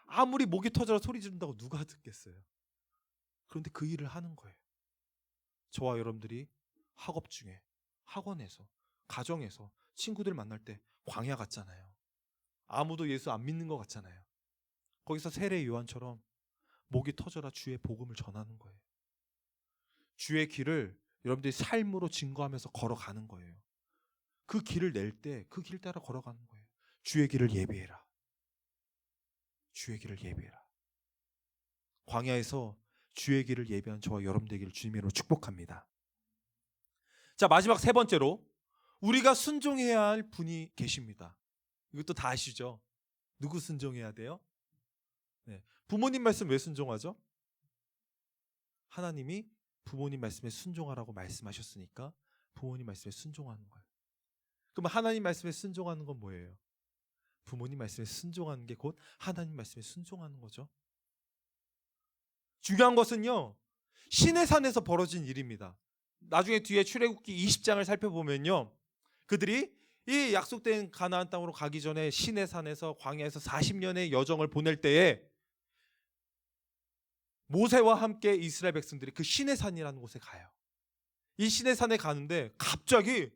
Speaker 9: 아무리 목이 터져라 소리 지른다고 누가 듣겠어요? 그런데 그 일을 하는 거예요. 저와 여러분들이 학업 중에, 학원에서, 가정에서, 친구들 만날 때 광야 같잖아요. 아무도 예수 안 믿는 것 같잖아요. 거기서 세례 요한처럼 목이 터져라 주의 복음을 전하는 거예요. 주의 길을 여러분들이 삶으로 증거하면서 걸어가는 거예요. 그 길을 낼 때 그 길 따라 걸어가는 거예요. 주의 길을 예비해라. 주의 길을 예비해라. 광야에서 주의 길을 예비한 저와 여러분 되기를 주님으로 축복합니다. 자, 마지막 세 번째로 우리가 순종해야 할 분이 계십니다. 이것도 다 아시죠? 누구 순종해야 돼요? 네. 부모님 말씀 왜 순종하죠? 하나님이 부모님 말씀에 순종하라고 말씀하셨으니까 부모님 말씀에 순종하는 거예요. 그럼 하나님 말씀에 순종하는 건 뭐예요? 부모님 말씀에 순종하는 게 곧 하나님 말씀에 순종하는 거죠. 중요한 것은요, 시내산에서 벌어진 일입니다. 나중에 뒤에 출애굽기 20장을 살펴보면요, 그들이 이 약속된 가나안 땅으로 가기 전에 시내산에서, 광야에서 40년의 여정을 보낼 때에 모세와 함께 이스라엘 백성들이 그 시내산이라는 곳에 가요. 이 시내산에 가는데 갑자기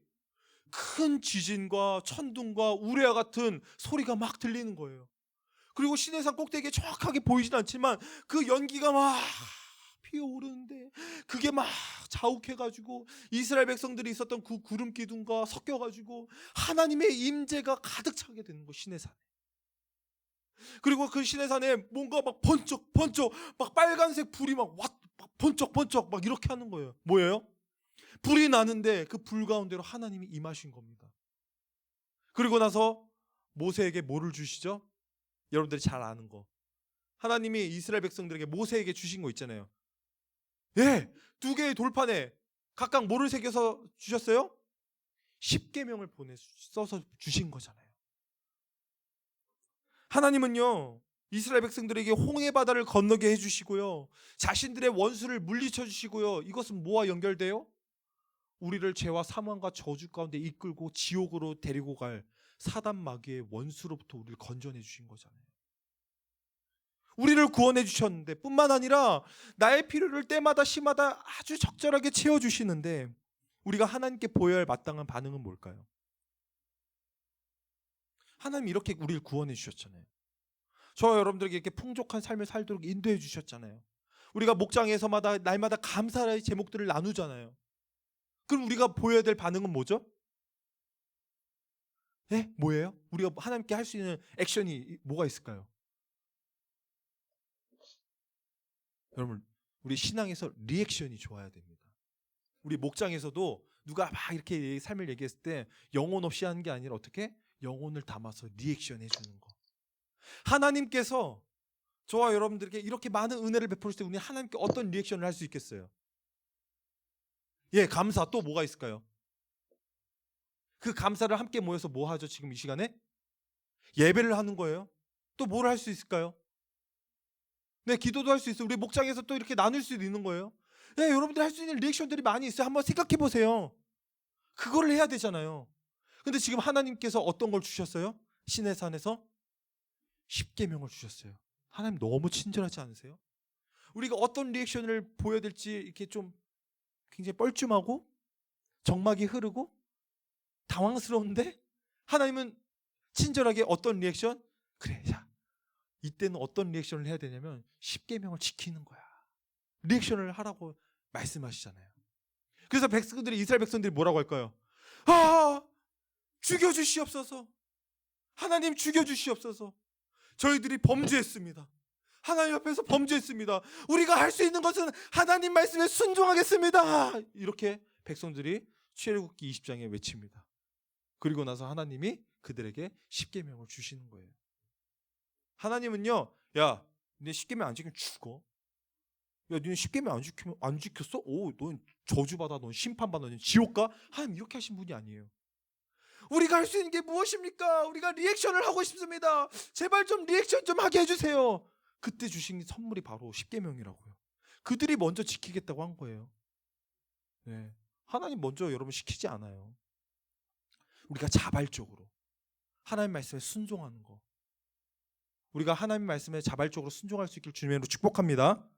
Speaker 9: 큰 지진과 천둥과 우레와 같은 소리가 막 들리는 거예요. 그리고 시내산 꼭대기에 정확하게 보이진 않지만 그 연기가 막 피어오르는데 그게 막 자욱해가지고 이스라엘 백성들이 있었던 그 구름 기둥과 섞여가지고 하나님의 임재가 가득 차게 되는 거, 시내산에. 그리고 그 시내산에 뭔가 막 번쩍 막 빨간색 불이 막 번쩍 막 이렇게 하는 거예요. 뭐예요? 불이 나는데 그 불 가운데로 하나님이 임하신 겁니다. 그리고 나서 모세에게 뭐를 주시죠? 여러분들이 잘 아는 거. 하나님이 이스라엘 백성들에게 모세에게 주신 거 있잖아요. 예, 2개의 돌판에 각각 뭐를 새겨서 주셨어요? 10계명을 써서 주신 거잖아요. 하나님은요, 이스라엘 백성들에게 홍해 바다를 건너게 해주시고요, 자신들의 원수를 물리쳐 주시고요. 이것은 뭐와 연결돼요? 우리를 죄와 사망과 저주 가운데 이끌고 지옥으로 데리고 갈 사단 마귀의 원수로부터 우리를 건져내 주신 거잖아요. 우리를 구원해 주셨는데 뿐만 아니라 나의 필요를 때마다 시마다 아주 적절하게 채워주시는데 우리가 하나님께 보여야 할 마땅한 반응은 뭘까요? 하나님 이렇게 우리를 구원해 주셨잖아요. 저와 여러분들에게 이렇게 풍족한 삶을 살도록 인도해 주셨잖아요. 우리가 목장에서마다 날마다 감사의 제목들을 나누잖아요. 그럼 우리가 보여야 될 반응은 뭐죠? 예? 뭐예요? 우리가 하나님께 할 수 있는 액션이 뭐가 있을까요? 여러분, 우리 신앙에서 리액션이 좋아야 됩니다. 우리 목장에서도 누가 막 이렇게 삶을 얘기했을 때 영혼 없이 하는 게 아니라 어떻게? 영혼을 담아서 리액션 해주는 거. 하나님께서 저와 여러분들에게 이렇게 많은 은혜를 베풀었을 때 우리 하나님께 어떤 리액션을 할 수 있겠어요? 예, 감사. 또 뭐가 있을까요? 그 감사를 함께 모여서 뭐 하죠? 지금 이 시간에? 예배를 하는 거예요. 또 뭘 할 수 있을까요? 네, 기도도 할 수 있어요. 우리 목장에서 또 이렇게 나눌 수도 있는 거예요. 네, 여러분들 할 수 있는 리액션들이 많이 있어요. 한번 생각해 보세요. 그거를 해야 되잖아요. 근데 지금 하나님께서 어떤 걸 주셨어요? 시내산에서 10계명을 주셨어요. 하나님 너무 친절하지 않으세요? 우리가 어떤 리액션을 보여야 될지 이렇게 좀 굉장히 뻘쭘하고 정막이 흐르고 당황스러운데 하나님은 친절하게 어떤 리액션? 그래, 자, 이때는 어떤 리액션을 해야 되냐면 10계명을 지키는 거야. 리액션을 하라고 말씀하시잖아요. 그래서 백성들이, 이스라엘 백성들이 뭐라고 할까요? 아, 죽여주시옵소서. 하나님 죽여주시옵소서. 저희들이 범죄했습니다. 하나님 앞에서 범죄했습니다. 우리가 할 수 있는 것은 하나님 말씀에 순종하겠습니다. 이렇게 백성들이 출애굽기 20장에 외칩니다. 그리고 나서 하나님이 그들에게 10계명을 주시는 거예요. 하나님은요, 야, 네 10계명 안 지키면 죽어. 야, 니네 10계명 안 지켰어? 오, 넌 저주받아, 넌 심판받아, 넌 지옥 가? 하나님 이렇게 하신 분이 아니에요. 우리가 할 수 있는 게 무엇입니까? 우리가 리액션을 하고 싶습니다. 제발 좀 리액션 좀 하게 해주세요. 그때 주신 선물이 바로 10계명이라고요. 그들이 먼저 지키겠다고 한 거예요. 네. 하나님 먼저 여러분 시키지 않아요. 우리가 자발적으로 하나님 말씀에 순종하는 거. 우리가 하나님 말씀에 자발적으로 순종할 수 있길 주님으로 축복합니다.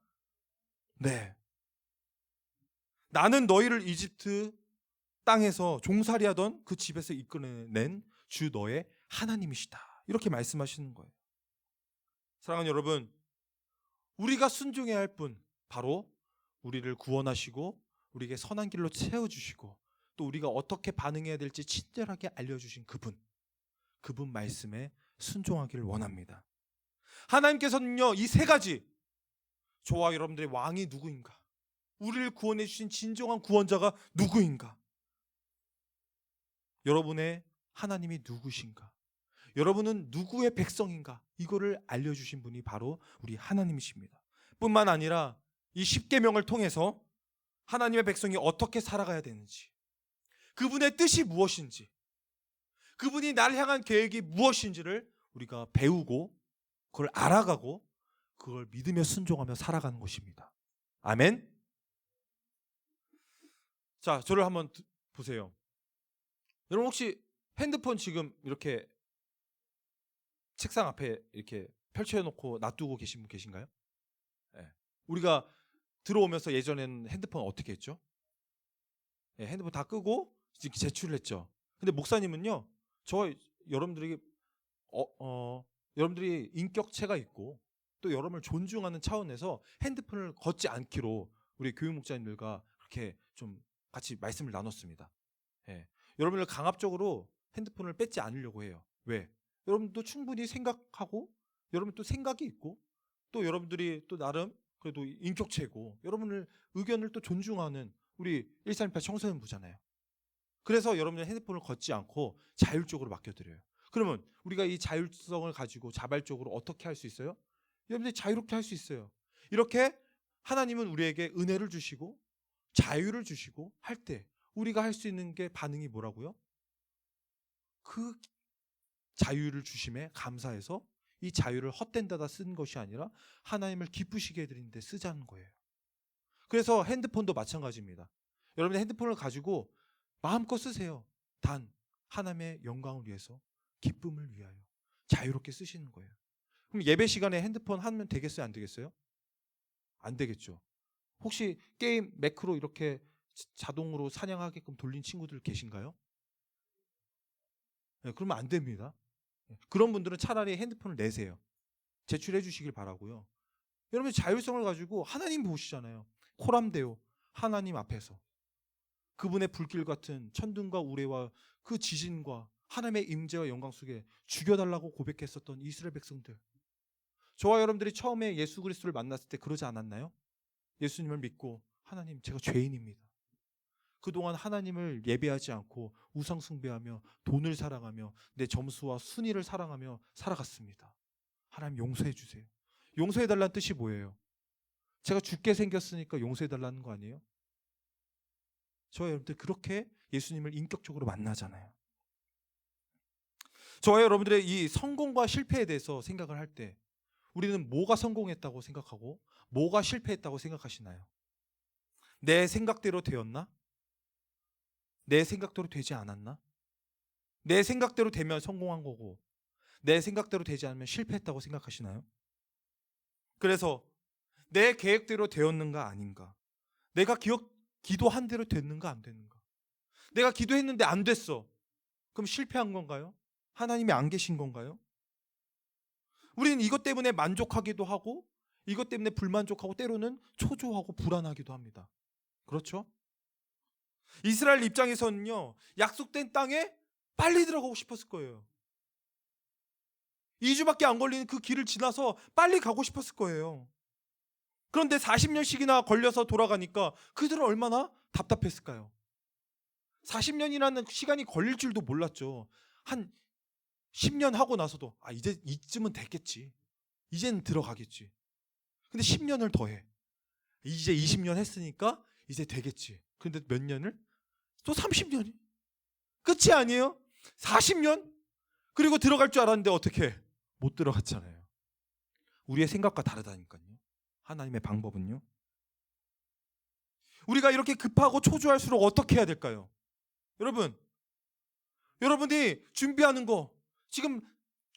Speaker 9: 네. 나는 너희를 이집트 땅에서 종살이하던 그 집에서 이끌어낸 주 너의 하나님이시다. 이렇게 말씀하시는 거예요. 사랑하는 여러분, 우리가 순종해야 할 분, 바로 우리를 구원하시고 우리에게 선한 길로 세워주시고 또 우리가 어떻게 반응해야 될지 친절하게 알려주신 그분 말씀에 순종하기를 원합니다. 하나님께서는요, 이 세 가지, 저와 여러분들의 왕이 누구인가, 우리를 구원해 주신 진정한 구원자가 누구인가, 여러분의 하나님이 누구신가, 여러분은 누구의 백성인가, 이거를 알려주신 분이 바로 우리 하나님이십니다. 뿐만 아니라 이 10계명을 통해서 하나님의 백성이 어떻게 살아가야 되는지, 그분의 뜻이 무엇인지, 그분이 나를 향한 계획이 무엇인지를 우리가 배우고 그걸 알아가고 그걸 믿으며 순종하며 살아가는 것입니다. 아멘. 자, 저를 한번 보세요. 여러분 혹시 핸드폰 지금 이렇게 책상 앞에 이렇게 펼쳐놓고 놔두고 계신 분 계신가요? 네. 우리가 들어오면서 예전에는 핸드폰 어떻게 했죠? 네, 핸드폰 다 끄고 이렇게 제출을 했죠. 근데 목사님은요, 여러분들에게 여러분들이 인격체가 있고 또 여러분을 존중하는 차원에서 핸드폰을 걷지 않기로 우리 교육 목사님들과 그렇게 좀 같이 말씀을 나눴습니다. 예. 여러분을 강압적으로 핸드폰을 뺏지 않으려고 해요. 왜? 여러분도 충분히 생각하고 여러분 또 생각이 있고 또 여러분들이 또 나름 그래도 인격체고 여러분을 의견을 또 존중하는 우리 1318 청소년부잖아요. 그래서 여러분의 핸드폰을 걷지 않고 자율적으로 맡겨드려요. 그러면 우리가 이 자율성을 가지고 자발적으로 어떻게 할 수 있어요? 여러분들이 자유롭게 할 수 있어요. 이렇게 하나님은 우리에게 은혜를 주시고 자유를 주시고 할 때 우리가 할 수 있는 게 반응이 뭐라고요? 그 자유를 주심에 감사해서 이 자유를 헛된 데다 쓴 것이 아니라 하나님을 기쁘시게 해드리는 데 쓰자는 거예요. 그래서 핸드폰도 마찬가지입니다. 여러분의 핸드폰을 가지고 마음껏 쓰세요. 단 하나님의 영광을 위해서, 기쁨을 위하여 자유롭게 쓰시는 거예요. 그럼 예배 시간에 핸드폰 하면 되겠어요? 안 되겠어요? 안 되겠죠. 혹시 게임 매크로 이렇게 자동으로 사냥하게끔 돌린 친구들 계신가요? 네, 그러면 안 됩니다. 그런 분들은 차라리 핸드폰을 내세요. 제출해 주시길 바라고요. 여러분 자율성을 가지고 하나님 보시잖아요. 코람데오 하나님 앞에서 그분의 불길 같은 천둥과 우레와 그 지진과 하나님의 임재와 영광 속에 죽여달라고 고백했었던 이스라엘 백성들, 저와 여러분들이 처음에 예수 그리스도를 만났을 때 그러지 않았나요? 예수님을 믿고 하나님 제가 죄인입니다. 그동안 하나님을 예배하지 않고 우상 숭배하며 돈을 사랑하며 내 점수와 순위를 사랑하며 살아갔습니다. 하나님 용서해 주세요. 용서해 달라는 뜻이 뭐예요? 제가 죽게 생겼으니까 용서해 달라는 거 아니에요? 저와 여러분들 그렇게 예수님을 인격적으로 만나잖아요. 저와 여러분들의 이 성공과 실패에 대해서 생각을 할 때 우리는 뭐가 성공했다고 생각하고 뭐가 실패했다고 생각하시나요? 내 생각대로 되었나? 내 생각대로 되지 않았나? 내 생각대로 되면 성공한 거고 내 생각대로 되지 않으면 실패했다고 생각하시나요? 그래서 내 계획대로 되었는가 아닌가? 내가 기도한 대로 됐는가 안 됐는가? 내가 기도했는데 안 됐어. 그럼 실패한 건가요? 하나님이 안 계신 건가요? 우리는 이것 때문에 만족하기도 하고 이것 때문에 불만족하고 때로는 초조하고 불안하기도 합니다. 그렇죠? 이스라엘 입장에서는요, 약속된 땅에 빨리 들어가고 싶었을 거예요. 2주밖에 안 걸리는 그 길을 지나서 빨리 가고 싶었을 거예요. 그런데 40년씩이나 걸려서 돌아가니까 그들은 얼마나 답답했을까요? 40년이라는 시간이 걸릴 줄도 몰랐죠. 한 10년 하고 나서도 이제 이쯤은 됐겠지. 이제는 들어가겠지. 근데 10년을 더해. 이제 20년 했으니까 이제 되겠지. 근데 몇 년을? 또 30년이. 끝이 아니에요? 40년? 그리고 들어갈 줄 알았는데 어떻게? 못 들어갔잖아요. 우리의 생각과 다르다니까요. 하나님의 방법은요. 우리가 이렇게 급하고 초조할수록 어떻게 해야 될까요? 여러분이 준비하는 거 지금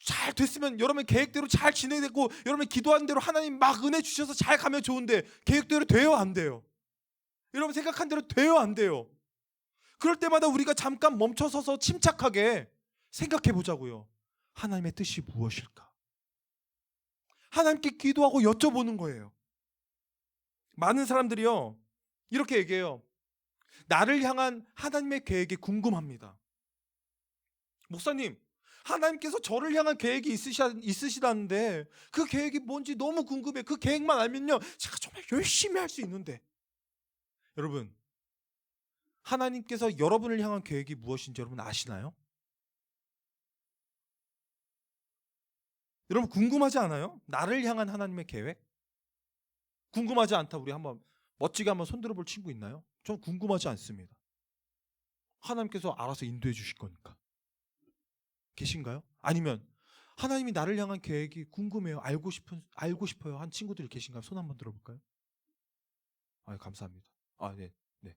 Speaker 9: 잘 됐으면 여러분의 계획대로 잘 진행되고 여러분이 기도하는 대로 하나님 막 은혜 주셔서 잘 가면 좋은데 계획대로 돼요, 안 돼요? 여러분 생각한 대로 돼요, 안 돼요? 그럴 때마다 우리가 잠깐 멈춰서서 침착하게 생각해 보자고요. 하나님의 뜻이 무엇일까? 하나님께 기도하고 여쭤보는 거예요. 많은 사람들이요 이렇게 얘기해요. 나를 향한 하나님의 계획이 궁금합니다. 목사님, 하나님께서 저를 향한 계획이 있으시다는데 그 계획이 뭔지 너무 궁금해. 그 계획만 알면요 제가 정말 열심히 할 수 있는데. 여러분, 하나님께서 여러분을 향한 계획이 무엇인지 여러분 아시나요? 여러분 궁금하지 않아요? 나를 향한 하나님의 계획? 궁금하지 않다. 우리 한번 멋지게 한번 손들어 볼 친구 있나요? 전 궁금하지 않습니다. 하나님께서 알아서 인도해 주실 거니까. 계신가요? 아니면 하나님이 나를 향한 계획이 궁금해요. 알고 싶어요. 한 친구들이 계신가요? 손 한번 들어볼까요? 감사합니다. 네.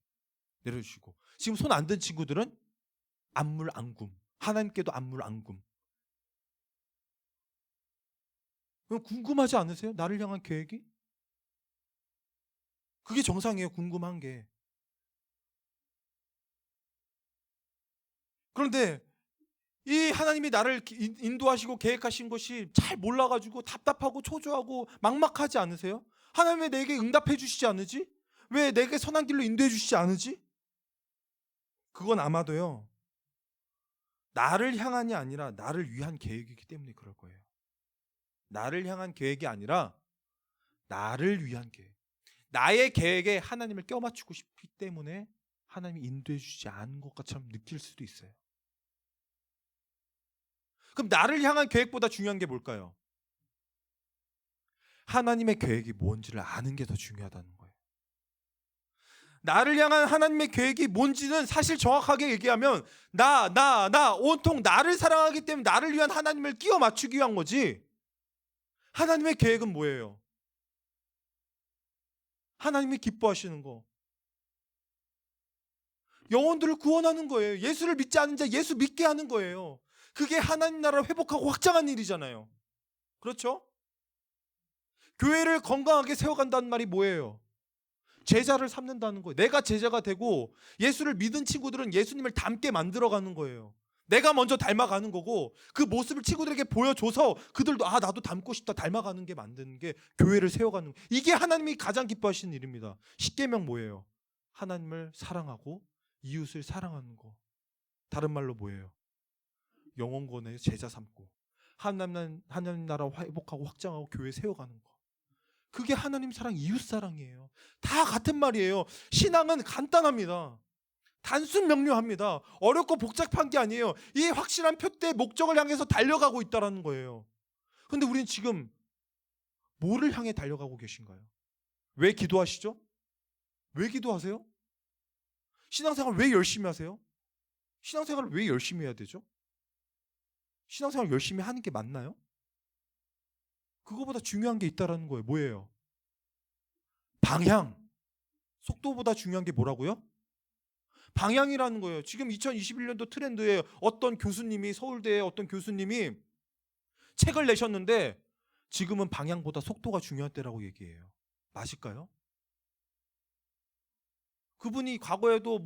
Speaker 9: 내려주시고. 지금 손 안 든 친구들은 안물안굼. 하나님께도 안물안굼. 궁금하지 않으세요? 나를 향한 계획이? 그게 정상이에요. 궁금한 게. 그런데 이 하나님이 나를 인도하시고 계획하신 것이 잘 몰라가지고 답답하고 초조하고 막막하지 않으세요? 하나님 왜 내게 응답해 주시지 않으지? 왜 내게 선한 길로 인도해 주시지 않으지? 그건 아마도요 나를 향한이 아니라 나를 위한 계획이기 때문에 그럴 거예요. 나를 향한 계획이 아니라 나를 위한 계획. 나의 계획에 하나님을 껴맞추고 싶기 때문에 하나님이 인도해 주지 않은 것처럼 느낄 수도 있어요. 그럼 나를 향한 계획보다 중요한 게 뭘까요? 하나님의 계획이 뭔지를 아는 게 더 중요하다는 거예요. 나를 향한 하나님의 계획이 뭔지는 사실 정확하게 얘기하면 나 온통 나를 사랑하기 때문에 나를 위한 하나님을 끼워 맞추기 위한 거지. 하나님의 계획은 뭐예요? 하나님이 기뻐하시는 거. 영혼들을 구원하는 거예요. 예수를 믿지 않은 자 예수 믿게 하는 거예요. 그게 하나님 나라를 회복하고 확장한 일이잖아요. 그렇죠? 교회를 건강하게 세워간다는 말이 뭐예요? 제자를 삼는다는 거예요. 내가 제자가 되고 예수를 믿은 친구들은 예수님을 닮게 만들어가는 거예요. 내가 먼저 닮아가는 거고 그 모습을 친구들에게 보여줘서 그들도 나도 닮고 싶다 닮아가는 게 만드는 게 교회를 세워가는 거예요. 이게 하나님이 가장 기뻐하시는 일입니다. 십계명 뭐예요? 하나님을 사랑하고 이웃을 사랑하는 거. 다른 말로 뭐예요? 영혼권의 제자 삼고 하나님 나라 회복하고 확장하고 교회 세워가는 거. 그게 하나님 사랑, 이웃 사랑이에요. 다 같은 말이에요. 신앙은 간단합니다. 단순 명료합니다. 어렵고 복잡한 게 아니에요. 이 확실한 표대 목적을 향해서 달려가고 있다는 거예요. 그런데 우리는 지금 뭐를 향해 달려가고 계신가요? 왜 기도하시죠? 왜 기도하세요? 신앙생활 왜 열심히 하세요? 신앙생활을 왜 열심히 해야 되죠? 신앙생활 열심히 하는 게 맞나요? 그거보다 중요한 게 있다는 거예요. 뭐예요? 방향. 속도보다 중요한 게 뭐라고요? 방향이라는 거예요. 지금 2021년도 트렌드에 어떤 교수님이 서울대의 어떤 교수님이 책을 내셨는데 지금은 방향보다 속도가 중요한 때라고 얘기해요. 맞을까요? 그분이 과거에도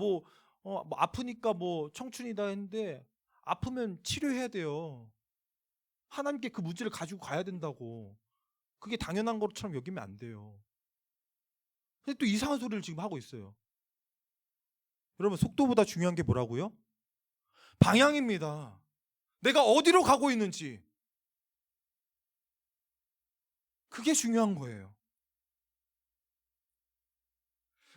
Speaker 9: 아프니까 청춘이다 했는데 아프면 치료해야 돼요. 하나님께 그 문제를 가지고 가야 된다고. 그게 당연한 것처럼 여기면 안 돼요. 근데 또 이상한 소리를 지금 하고 있어요. 여러분, 속도보다 중요한 게 뭐라고요? 방향입니다. 내가 어디로 가고 있는지. 그게 중요한 거예요.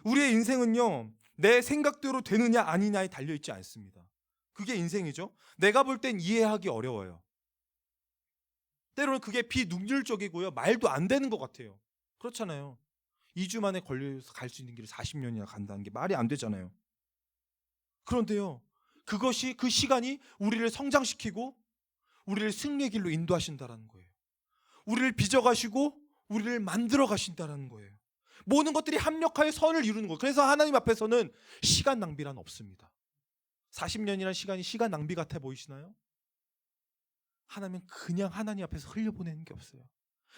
Speaker 9: 우리의 인생은요, 내 생각대로 되느냐 아니냐에 달려있지 않습니다. 그게 인생이죠. 내가 볼 땐 이해하기 어려워요. 때로는 그게 비능률적이고요, 말도 안 되는 것 같아요. 그렇잖아요. 2주 만에 걸려서 갈 수 있는 길을 40년이나 간다는 게 말이 안 되잖아요. 그런데요, 그것이, 그 시간이 우리를 성장시키고 우리를 승리의 길로 인도하신다는 거예요. 우리를 빚어가시고 우리를 만들어 가신다는 거예요. 모든 것들이 합력하여 선을 이루는 거예요. 그래서 하나님 앞에서는 시간 낭비란 없습니다. 40년이라는 시간이 시간 낭비 같아 보이시나요? 하나님은 그냥 하나님 앞에서 흘려보내는 게 없어요.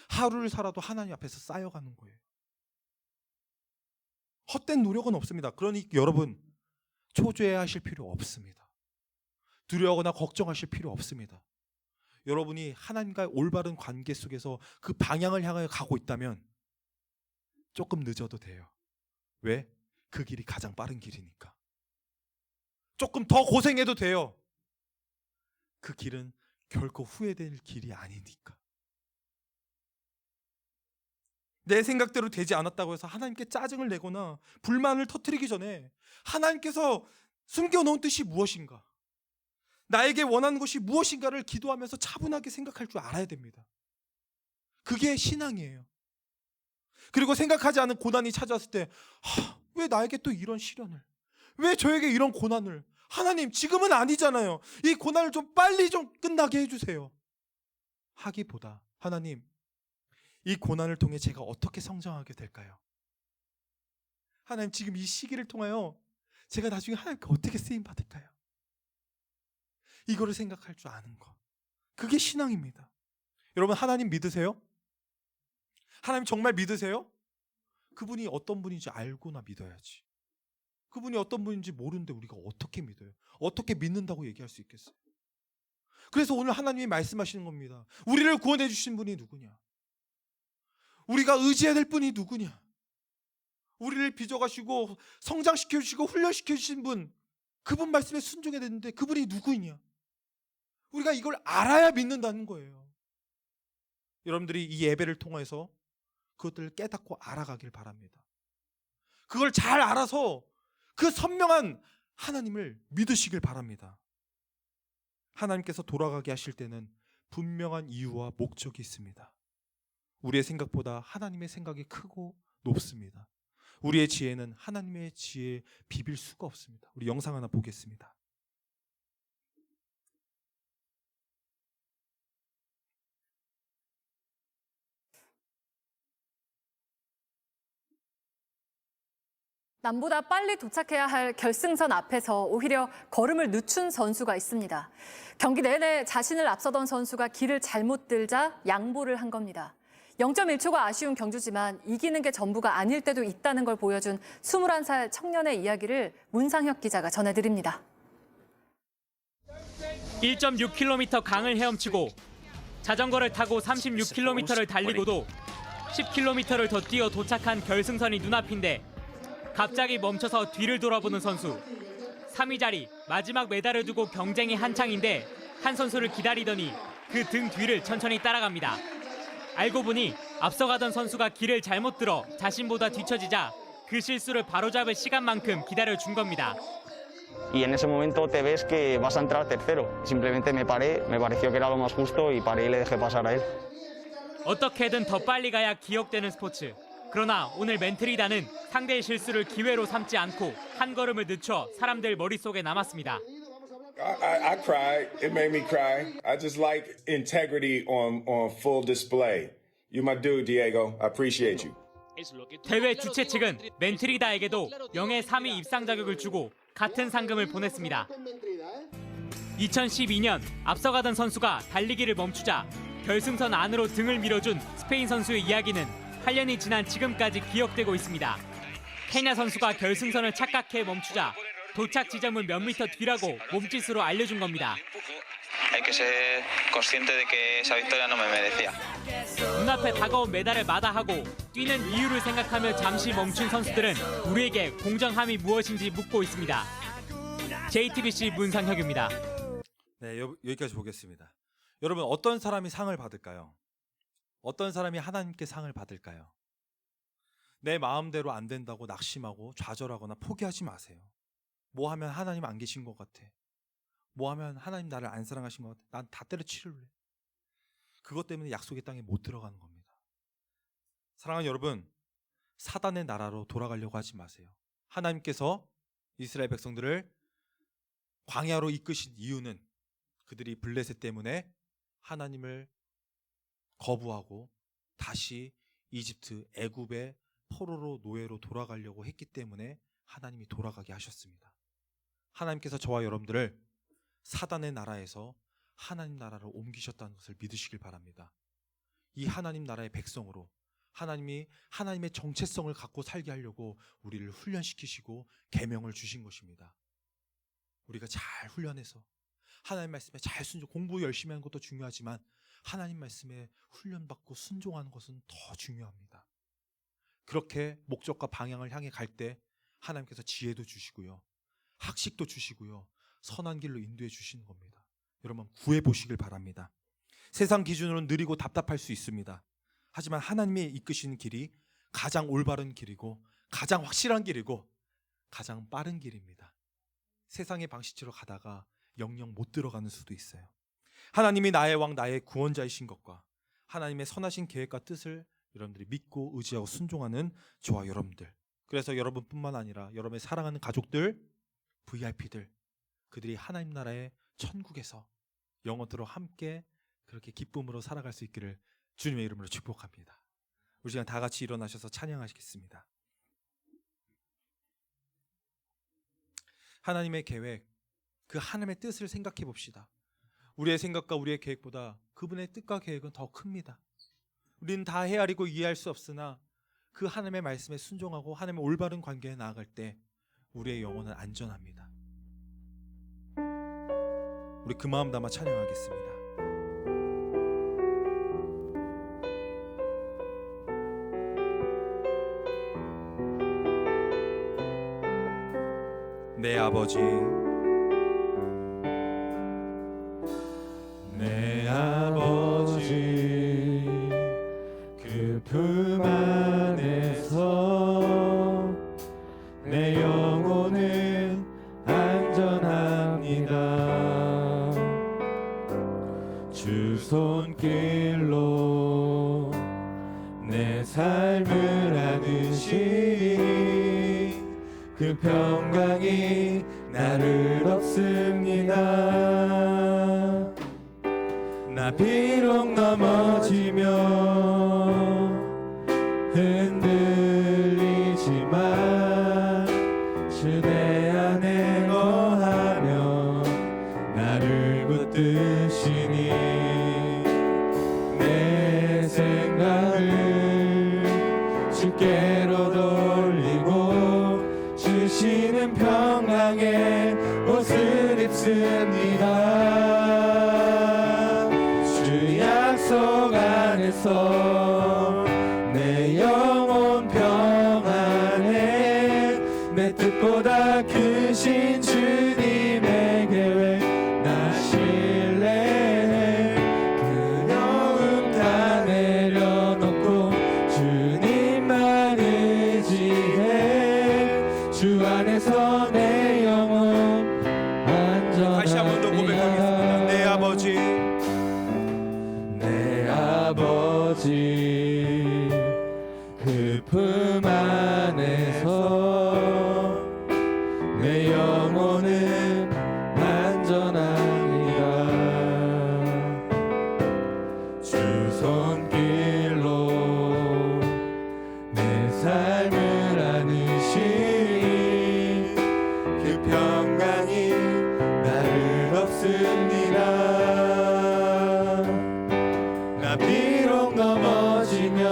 Speaker 9: 하루를 살아도 하나님 앞에서 쌓여가는 거예요. 헛된 노력은 없습니다. 그러니 여러분, 초조해하실 필요 없습니다. 두려워하거나 걱정하실 필요 없습니다. 여러분이 하나님과의 올바른 관계 속에서 그 방향을 향하여 가고 있다면 조금 늦어도 돼요. 왜? 그 길이 가장 빠른 길이니까. 조금 더 고생해도 돼요. 그 길은 결코 후회될 길이 아니니까. 내 생각대로 되지 않았다고 해서 하나님께 짜증을 내거나 불만을 터뜨리기 전에 하나님께서 숨겨놓은 뜻이 무엇인가, 나에게 원하는 것이 무엇인가를 기도하면서 차분하게 생각할 줄 알아야 됩니다. 그게 신앙이에요. 그리고 생각하지 않은 고난이 찾아왔을 때, 왜 나에게 또 이런 시련을, 왜 저에게 이런 고난을, 하나님 지금은 아니잖아요. 이 고난을 좀 빨리 좀 끝나게 해주세요. 하기보다, 하나님 이 고난을 통해 제가 어떻게 성장하게 될까요? 하나님 지금 이 시기를 통하여 제가 나중에 하나님께 어떻게 쓰임 받을까요? 이거를 생각할 줄 아는 것, 그게 신앙입니다. 여러분, 하나님 믿으세요? 하나님 정말 믿으세요? 그분이 어떤 분인지 알고나 믿어야지. 그분이 어떤 분인지 모르는데 우리가 어떻게 믿어요? 어떻게 믿는다고 얘기할 수 있겠어요? 그래서 오늘 하나님이 말씀하시는 겁니다. 우리를 구원해 주신 분이 누구냐? 우리가 의지해야 될 분이 누구냐? 우리를 빚어가시고 성장시켜 주시고 훈련시켜 주신 분, 그분 말씀에 순종해야 되는데 그분이 누구이냐? 우리가 이걸 알아야 믿는다는 거예요. 여러분들이 이 예배를 통해서 그것들을 깨닫고 알아가길 바랍니다. 그걸 잘 알아서 그 선명한 하나님을 믿으시길 바랍니다. 하나님께서 돌아가게 하실 때는 분명한 이유와 목적이 있습니다. 우리의 생각보다 하나님의 생각이 크고 높습니다. 우리의 지혜는 하나님의 지혜에 비빌 수가 없습니다. 우리 영상 하나 보겠습니다.
Speaker 10: 남보다 빨리 도착해야 할 결승선 앞에서 오히려 걸음을 늦춘 선수가 있습니다. 경기 내내 자신을 앞서던 선수가 길을 잘못 들자 양보를 한 겁니다. 0.1초가 아쉬운 경주지만 이기는 게 전부가 아닐 때도 있다는 걸 보여준 21살 청년의 이야기를 문상혁 기자가 전해드립니다.
Speaker 11: 1.6km 강을 헤엄치고 자전거를 타고 36km를 달리고도 10km를 더 뛰어 도착한 결승선이 눈앞인데 갑자기 멈춰서 뒤를 돌아보는 선수. 3위 자리 마지막 메달을 두고 경쟁이 한창인데 한 선수를 기다리더니 그 등 뒤를 천천히 따라갑니다. 알고 보니 앞서가던 선수가 길을 잘못 들어 자신보다 뒤처지자 그 실수를 바로잡을 시간만큼 기다려준 겁니다.
Speaker 12: Y en ese momento te ves que vas a entrar tercero. Simplemente me paré, me pareció que era lo más justo y paré y le dejé pasar a él.
Speaker 11: 어떻게든 더 빨리 가야 기억되는 스포츠. 그러나 오늘 멘트리다는 상대의 실수를 기회로 삼지 않고 한 걸음을 늦춰 사람들 머릿속에 남았습니다.
Speaker 13: I cried. It made me cry. I just like integrity on full display. You're my dude, Diego. I appreciate you.
Speaker 11: 대회 주최 측은 멘트리다에게도 영예 3위 입상 자격을 주고 같은 상금을 보냈습니다. 2012년 앞서가던 선수가 달리기를 멈추자 결승선 안으로 등을 밀어준 스페인 선수의 이야기는 8년이 지난 지금까지 기억되고 있습니다. 케냐 선수가 결승선을 착각해 멈추자 도착 지점은 몇 미터 뒤라고 몸짓으로 알려준 겁니다.
Speaker 14: Hay que ser consciente de que esa victoria no me merecía.
Speaker 11: 눈앞에 다가온 메달을 마다하고 뛰는 이유를 생각하며 잠시 멈춘 선수들은 우리에게 공정함이 무엇인지 묻고 있습니다. JTBC 문상혁입니다.
Speaker 9: 네, 여기까지 보겠습니다. 여러분, 어떤 사람이 상을 받을까요? 어떤 사람이 하나님께 상을 받을까요? 내 마음대로 안 된다고 낙심하고 좌절하거나 포기하지 마세요. 뭐 하면 하나님 안 계신 것 같아. 뭐 하면 하나님 나를 안 사랑하신 것 같아. 난 다 때려치울래. 그것 때문에 약속의 땅에 못 들어가는 겁니다. 사랑하는 여러분, 사단의 나라로 돌아가려고 하지 마세요. 하나님께서 이스라엘 백성들을 광야로 이끄신 이유는 그들이 블레셋 때문에 하나님을 거부하고 다시 이집트, 애굽의 포로로 노예로 돌아가려고 했기 때문에 하나님이 돌아가게 하셨습니다. 하나님께서 저와 여러분들을 사단의 나라에서 하나님 나라로 옮기셨다는 것을 믿으시길 바랍니다. 이 하나님 나라의 백성으로 하나님이 하나님의 정체성을 갖고 살게 하려고 우리를 훈련시키시고 계명을 주신 것입니다. 우리가 잘 훈련해서 하나님 말씀에 잘 순종, 공부 열심히 하는 것도 중요하지만 하나님 말씀에 훈련받고 순종하는 것은 더 중요합니다. 그렇게 목적과 방향을 향해 갈 때 하나님께서 지혜도 주시고요, 학식도 주시고요, 선한 길로 인도해 주시는 겁니다. 여러분, 구해 보시길 바랍니다. 세상 기준으로는 느리고 답답할 수 있습니다. 하지만 하나님이 이끄시는 길이 가장 올바른 길이고 가장 확실한 길이고 가장 빠른 길입니다. 세상의 방식대로 가다가 영영 못 들어가는 수도 있어요. 하나님이 나의 왕, 나의 구원자이신 것과 하나님의 선하신 계획과 뜻을 여러분들이 믿고 의지하고 순종하는 저와 여러분들, 그래서 여러분뿐만 아니라 여러분의 사랑하는 가족들, VIP들, 그들이 하나님 나라의 천국에서 영원토록 함께 그렇게 기쁨으로 살아갈 수 있기를 주님의 이름으로 축복합니다. 우리 시간 다 같이 일어나셔서 찬양하시겠습니다. 하나님의 계획, 그 하나님의 뜻을 생각해 봅시다. 우리의 생각과 우리의 계획보다 그분의 뜻과 계획은 더 큽니다. 우리는 다 헤아리고 이해할 수 없으나 그 하나님의 말씀에 순종하고 하나님의 올바른 관계에 나아갈 때 우리의 영혼은 안전합니다. 우리 그 마음 담아 찬양하겠습니다. 내 아버지, 내 아버지, 그 품 안에서 내 영혼은 안전합니다. 주 손길로 내 삶을 안으시니 그 평강이 나를 업습니다. 나 비록 넘어지며 흔들리지만 주 내 안에 거하며 나를 붙드시니 내 생각을 주께로 돌리고 주시는 평강의 옷을 입습니다. 주 약속 안에서 내 영혼 평안해. 내 뜻보다 크신 주님의 계획 나 신뢰해. 그 영음 다 내려놓고 주님만 의지해. 주 안에서 내 영혼 안전하다. 다시 한 번 더 고백하겠습니다. 내 아버지, 내 아버지, 그 품 안에서 내 영혼은 안전합니다. 주 손길로 내 삶을 안으시니 그 평강이 나를 업습니다. 나 비록 넘어지며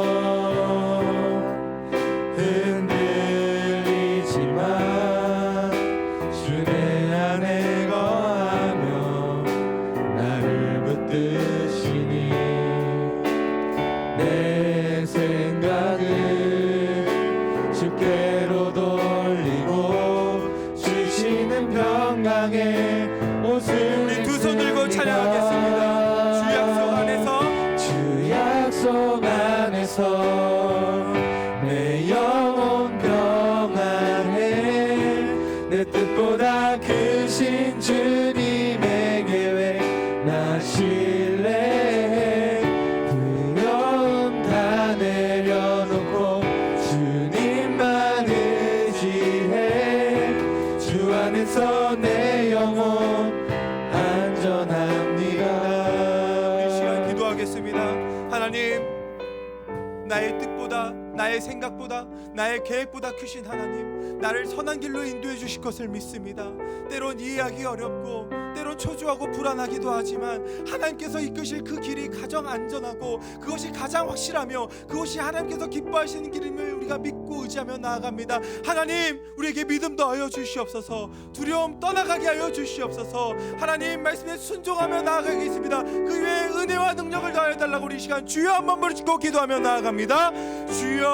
Speaker 15: 나의 생각보다 나의 계획보다 크신 하나님, 나를 선한 길로 인도해 주실 것을 믿습니다. 때론 이해하기 어렵고 때론 초조하고 불안하기도 하지만 하나님께서 이끄실 그 길이 가장 안전하고 그것이 가장 확실하며 그것이 하나님께서 기뻐하시는 길임을 우리가 믿고 의지하며 나아갑니다. 하나님, 우리에게 믿음 더하여 주시옵소서. 두려움 떠나가게 하여 주시옵소서. 하나님 말씀에 순종하며 나아가겠습니다. 그 외에 은혜와 능력을 더하여 달라고 우리 시간 주여 한번 부르짖고 기도하며 나아갑니다. 주여.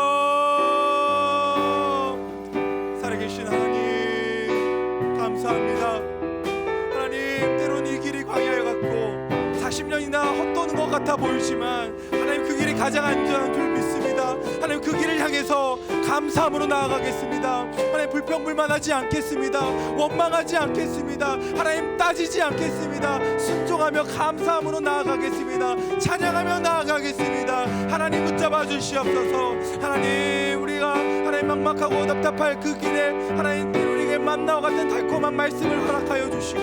Speaker 15: 살아계신 하나님 감사합니다. 하나님, 때론 이 길이 광야에 같고 40년이나 헛도는 것 같아 보이지만 하나님, 그 길이 가장 안전한 줄 믿습니다. 하나님, 그 길을 향해서 감사함으로 나아가겠습니다. 하나님, 불평불만하지 않겠습니다. 원망하지 않겠습니다. 하나님, 따지지 않겠습니다. 순종하며 감사함으로 나아가겠습니다. 찬양하며 나아가겠습니다. 하나님, 붙잡아 주시옵소서. 하나님, 우리가 하나님 막막하고 답답할 그 길에 하나님 우리에게 만나와 같은 달콤한 말씀을 허락하여 주시고,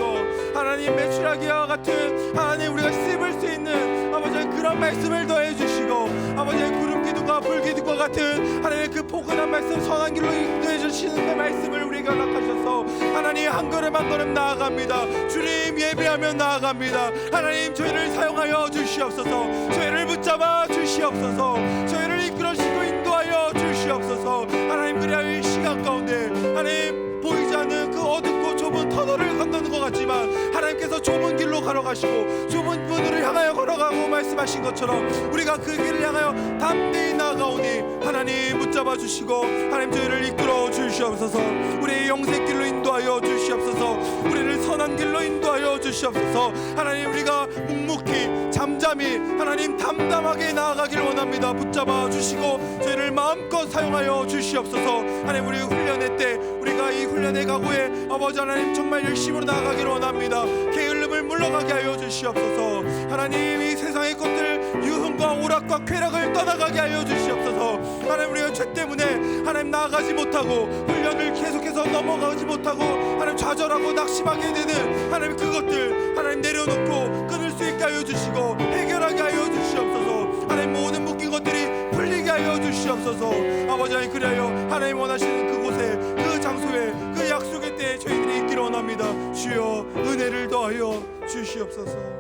Speaker 15: 하나님 메추라기와 같은 하나님 우리가 씹을 수 있는 아버지의 그런 말씀을 더해 주시고, 아버지의 구름기둥과 불기둥과 같은 하나님의 그 포근한 말씀, 선한 길로 인도해 주시는 그 말씀을 우리에게 허락하셔서 하나님 한 걸음 한 걸음 나아갑니다. 주님 예배하며 나아갑니다. 하나님, 저희를 사용하여 주시옵소서. 저희를 붙잡아 주시옵소서. 저희를 이끌어주시고 인도하여 주시옵소서. 하나님, 그래야 이 시간 가운데 하나님 보이지 않는 그 어둡고 좁은 터널을 건너는 것 같지만 하나님께서 좁은 길로 걸어가시고 좁은 문으로 향하여 걸어가고 말씀하신 것처럼 우리가 그 길을 향하여 담대히 나아가오니 하나님 붙잡아 주시고 하나님 저희를 이끌어 주시옵소서. 우리의 영생길로 인도하여 주시옵소서. 우리를 선한 길로 인도하여 주시옵소서. 하나님, 우리가 묵묵히 잠잠히 하나님 담담하게 나아가기를 원합니다. 붙잡아 주시고 저희를 마음껏 사용하여 주시옵소서. 하나님, 우리 훈련의 때 우리가 이 훈련의 각오에 아버지 하나님 정말 열심으로 나아가기를 원합니다. 게을름을 물러가게 하여 주시옵소서. 하나님, 이 세상의 것들 유흥과 오락과 쾌락을 떠나가게 하여 주시옵소서. 하나님, 우리가 죄 때문에 하나님 나아가지 못하고 훈련을 계속해서 넘어가지 못하고 하나님 좌절하고 낙심하게 되는 하나님 그것들 하나님 내려놓고 끊을 수 있게 하여 주시고 해결하게 하여 주시옵소서. 하나님, 모든 묶인 것들이 풀리게 하여 주시옵소서. 아버지 하나님, 그리하여 하나님 원하시는 그곳에 그 장소에 그 약속의 때에 저희들이 있기를 원합니다. 주여 은혜를 더하여 주시옵소서.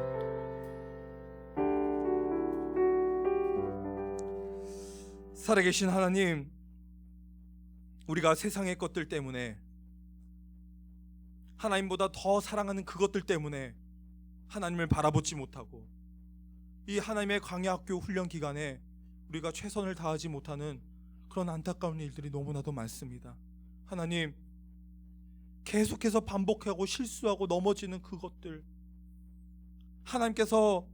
Speaker 15: 살아계신 하나님, 우리가 세상의 것들 때문에 하나님보다 더 사랑하는 그것들 때문에 하나님을 바라보지 못하고 이 하나님의 광야학교 훈련 기간에 우리가 최선을 다하지 못하는 그런 안타까운 일들이 너무나도 많습니다. 하나님, 계속해서 반복하고 실수하고 넘어지는 그것들 하나님께서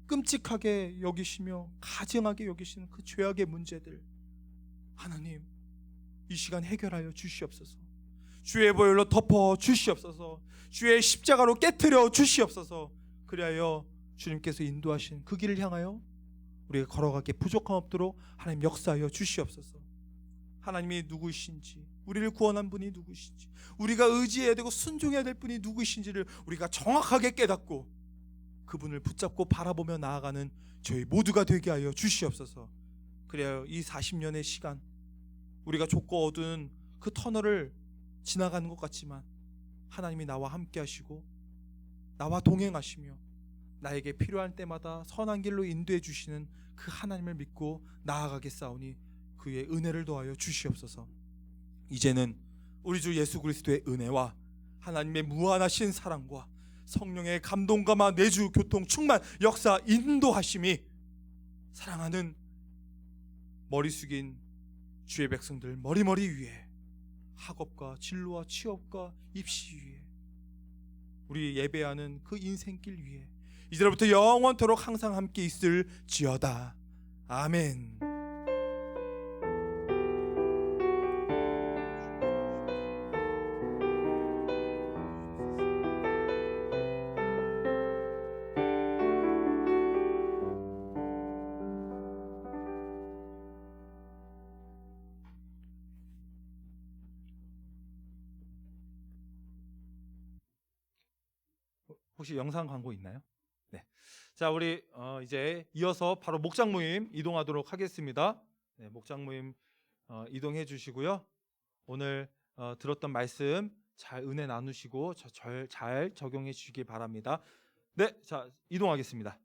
Speaker 15: 끔찍하게 여기시며 가증하게 여기시는 그 죄악의 문제들 하나님, 이 시간 해결하여 주시옵소서. 주의 보혈로 덮어 주시옵소서. 주의 십자가로 깨트려 주시옵소서. 그리하여 주님께서 인도하신 그 길을 향하여 우리가 걸어가기에 부족함 없도록 하나님 역사하여 주시옵소서. 하나님이 누구이신지, 우리를 구원한 분이 누구이신지, 우리가 의지해야 되고 순종해야 될 분이 누구이신지를 우리가 정확하게 깨닫고 그분을 붙잡고 바라보며 나아가는 저희 모두가 되게 하여 주시옵소서. 그래야 이 40년의 시간 우리가 좁고 어두운 그 터널을 지나가는 것 같지만 하나님이 나와 함께 하시고 나와 동행하시며 나에게 필요한 때마다 선한 길로 인도해 주시는 그 하나님을 믿고 나아가겠사오니 그의 은혜를 더하여 주시옵소서. 이제는 우리 주 예수 그리스도의 은혜와 하나님의 무한하신 사랑과 성령의 감동감화 내주 교통 충만 역사 인도하심이 사랑하는 머리 숙인 주의 백성들 머리머리 위에 학업과 진로와 취업과 입시 위에 우리 예배하는 그 인생길 위에 이제부터 영원토록 항상 함께 있을지어다. 아멘. 혹시 영상 광고 있나요? 네. 자, 우리 이제 이어서 바로 목장 모임 이동하도록 하겠습니다. 네, 목장 모임
Speaker 9: 이동해 주시고요. 오늘 들었던 말씀 잘 은혜 나누시고 잘 적용해 주시기 바랍니다. 네, 자 이동하겠습니다.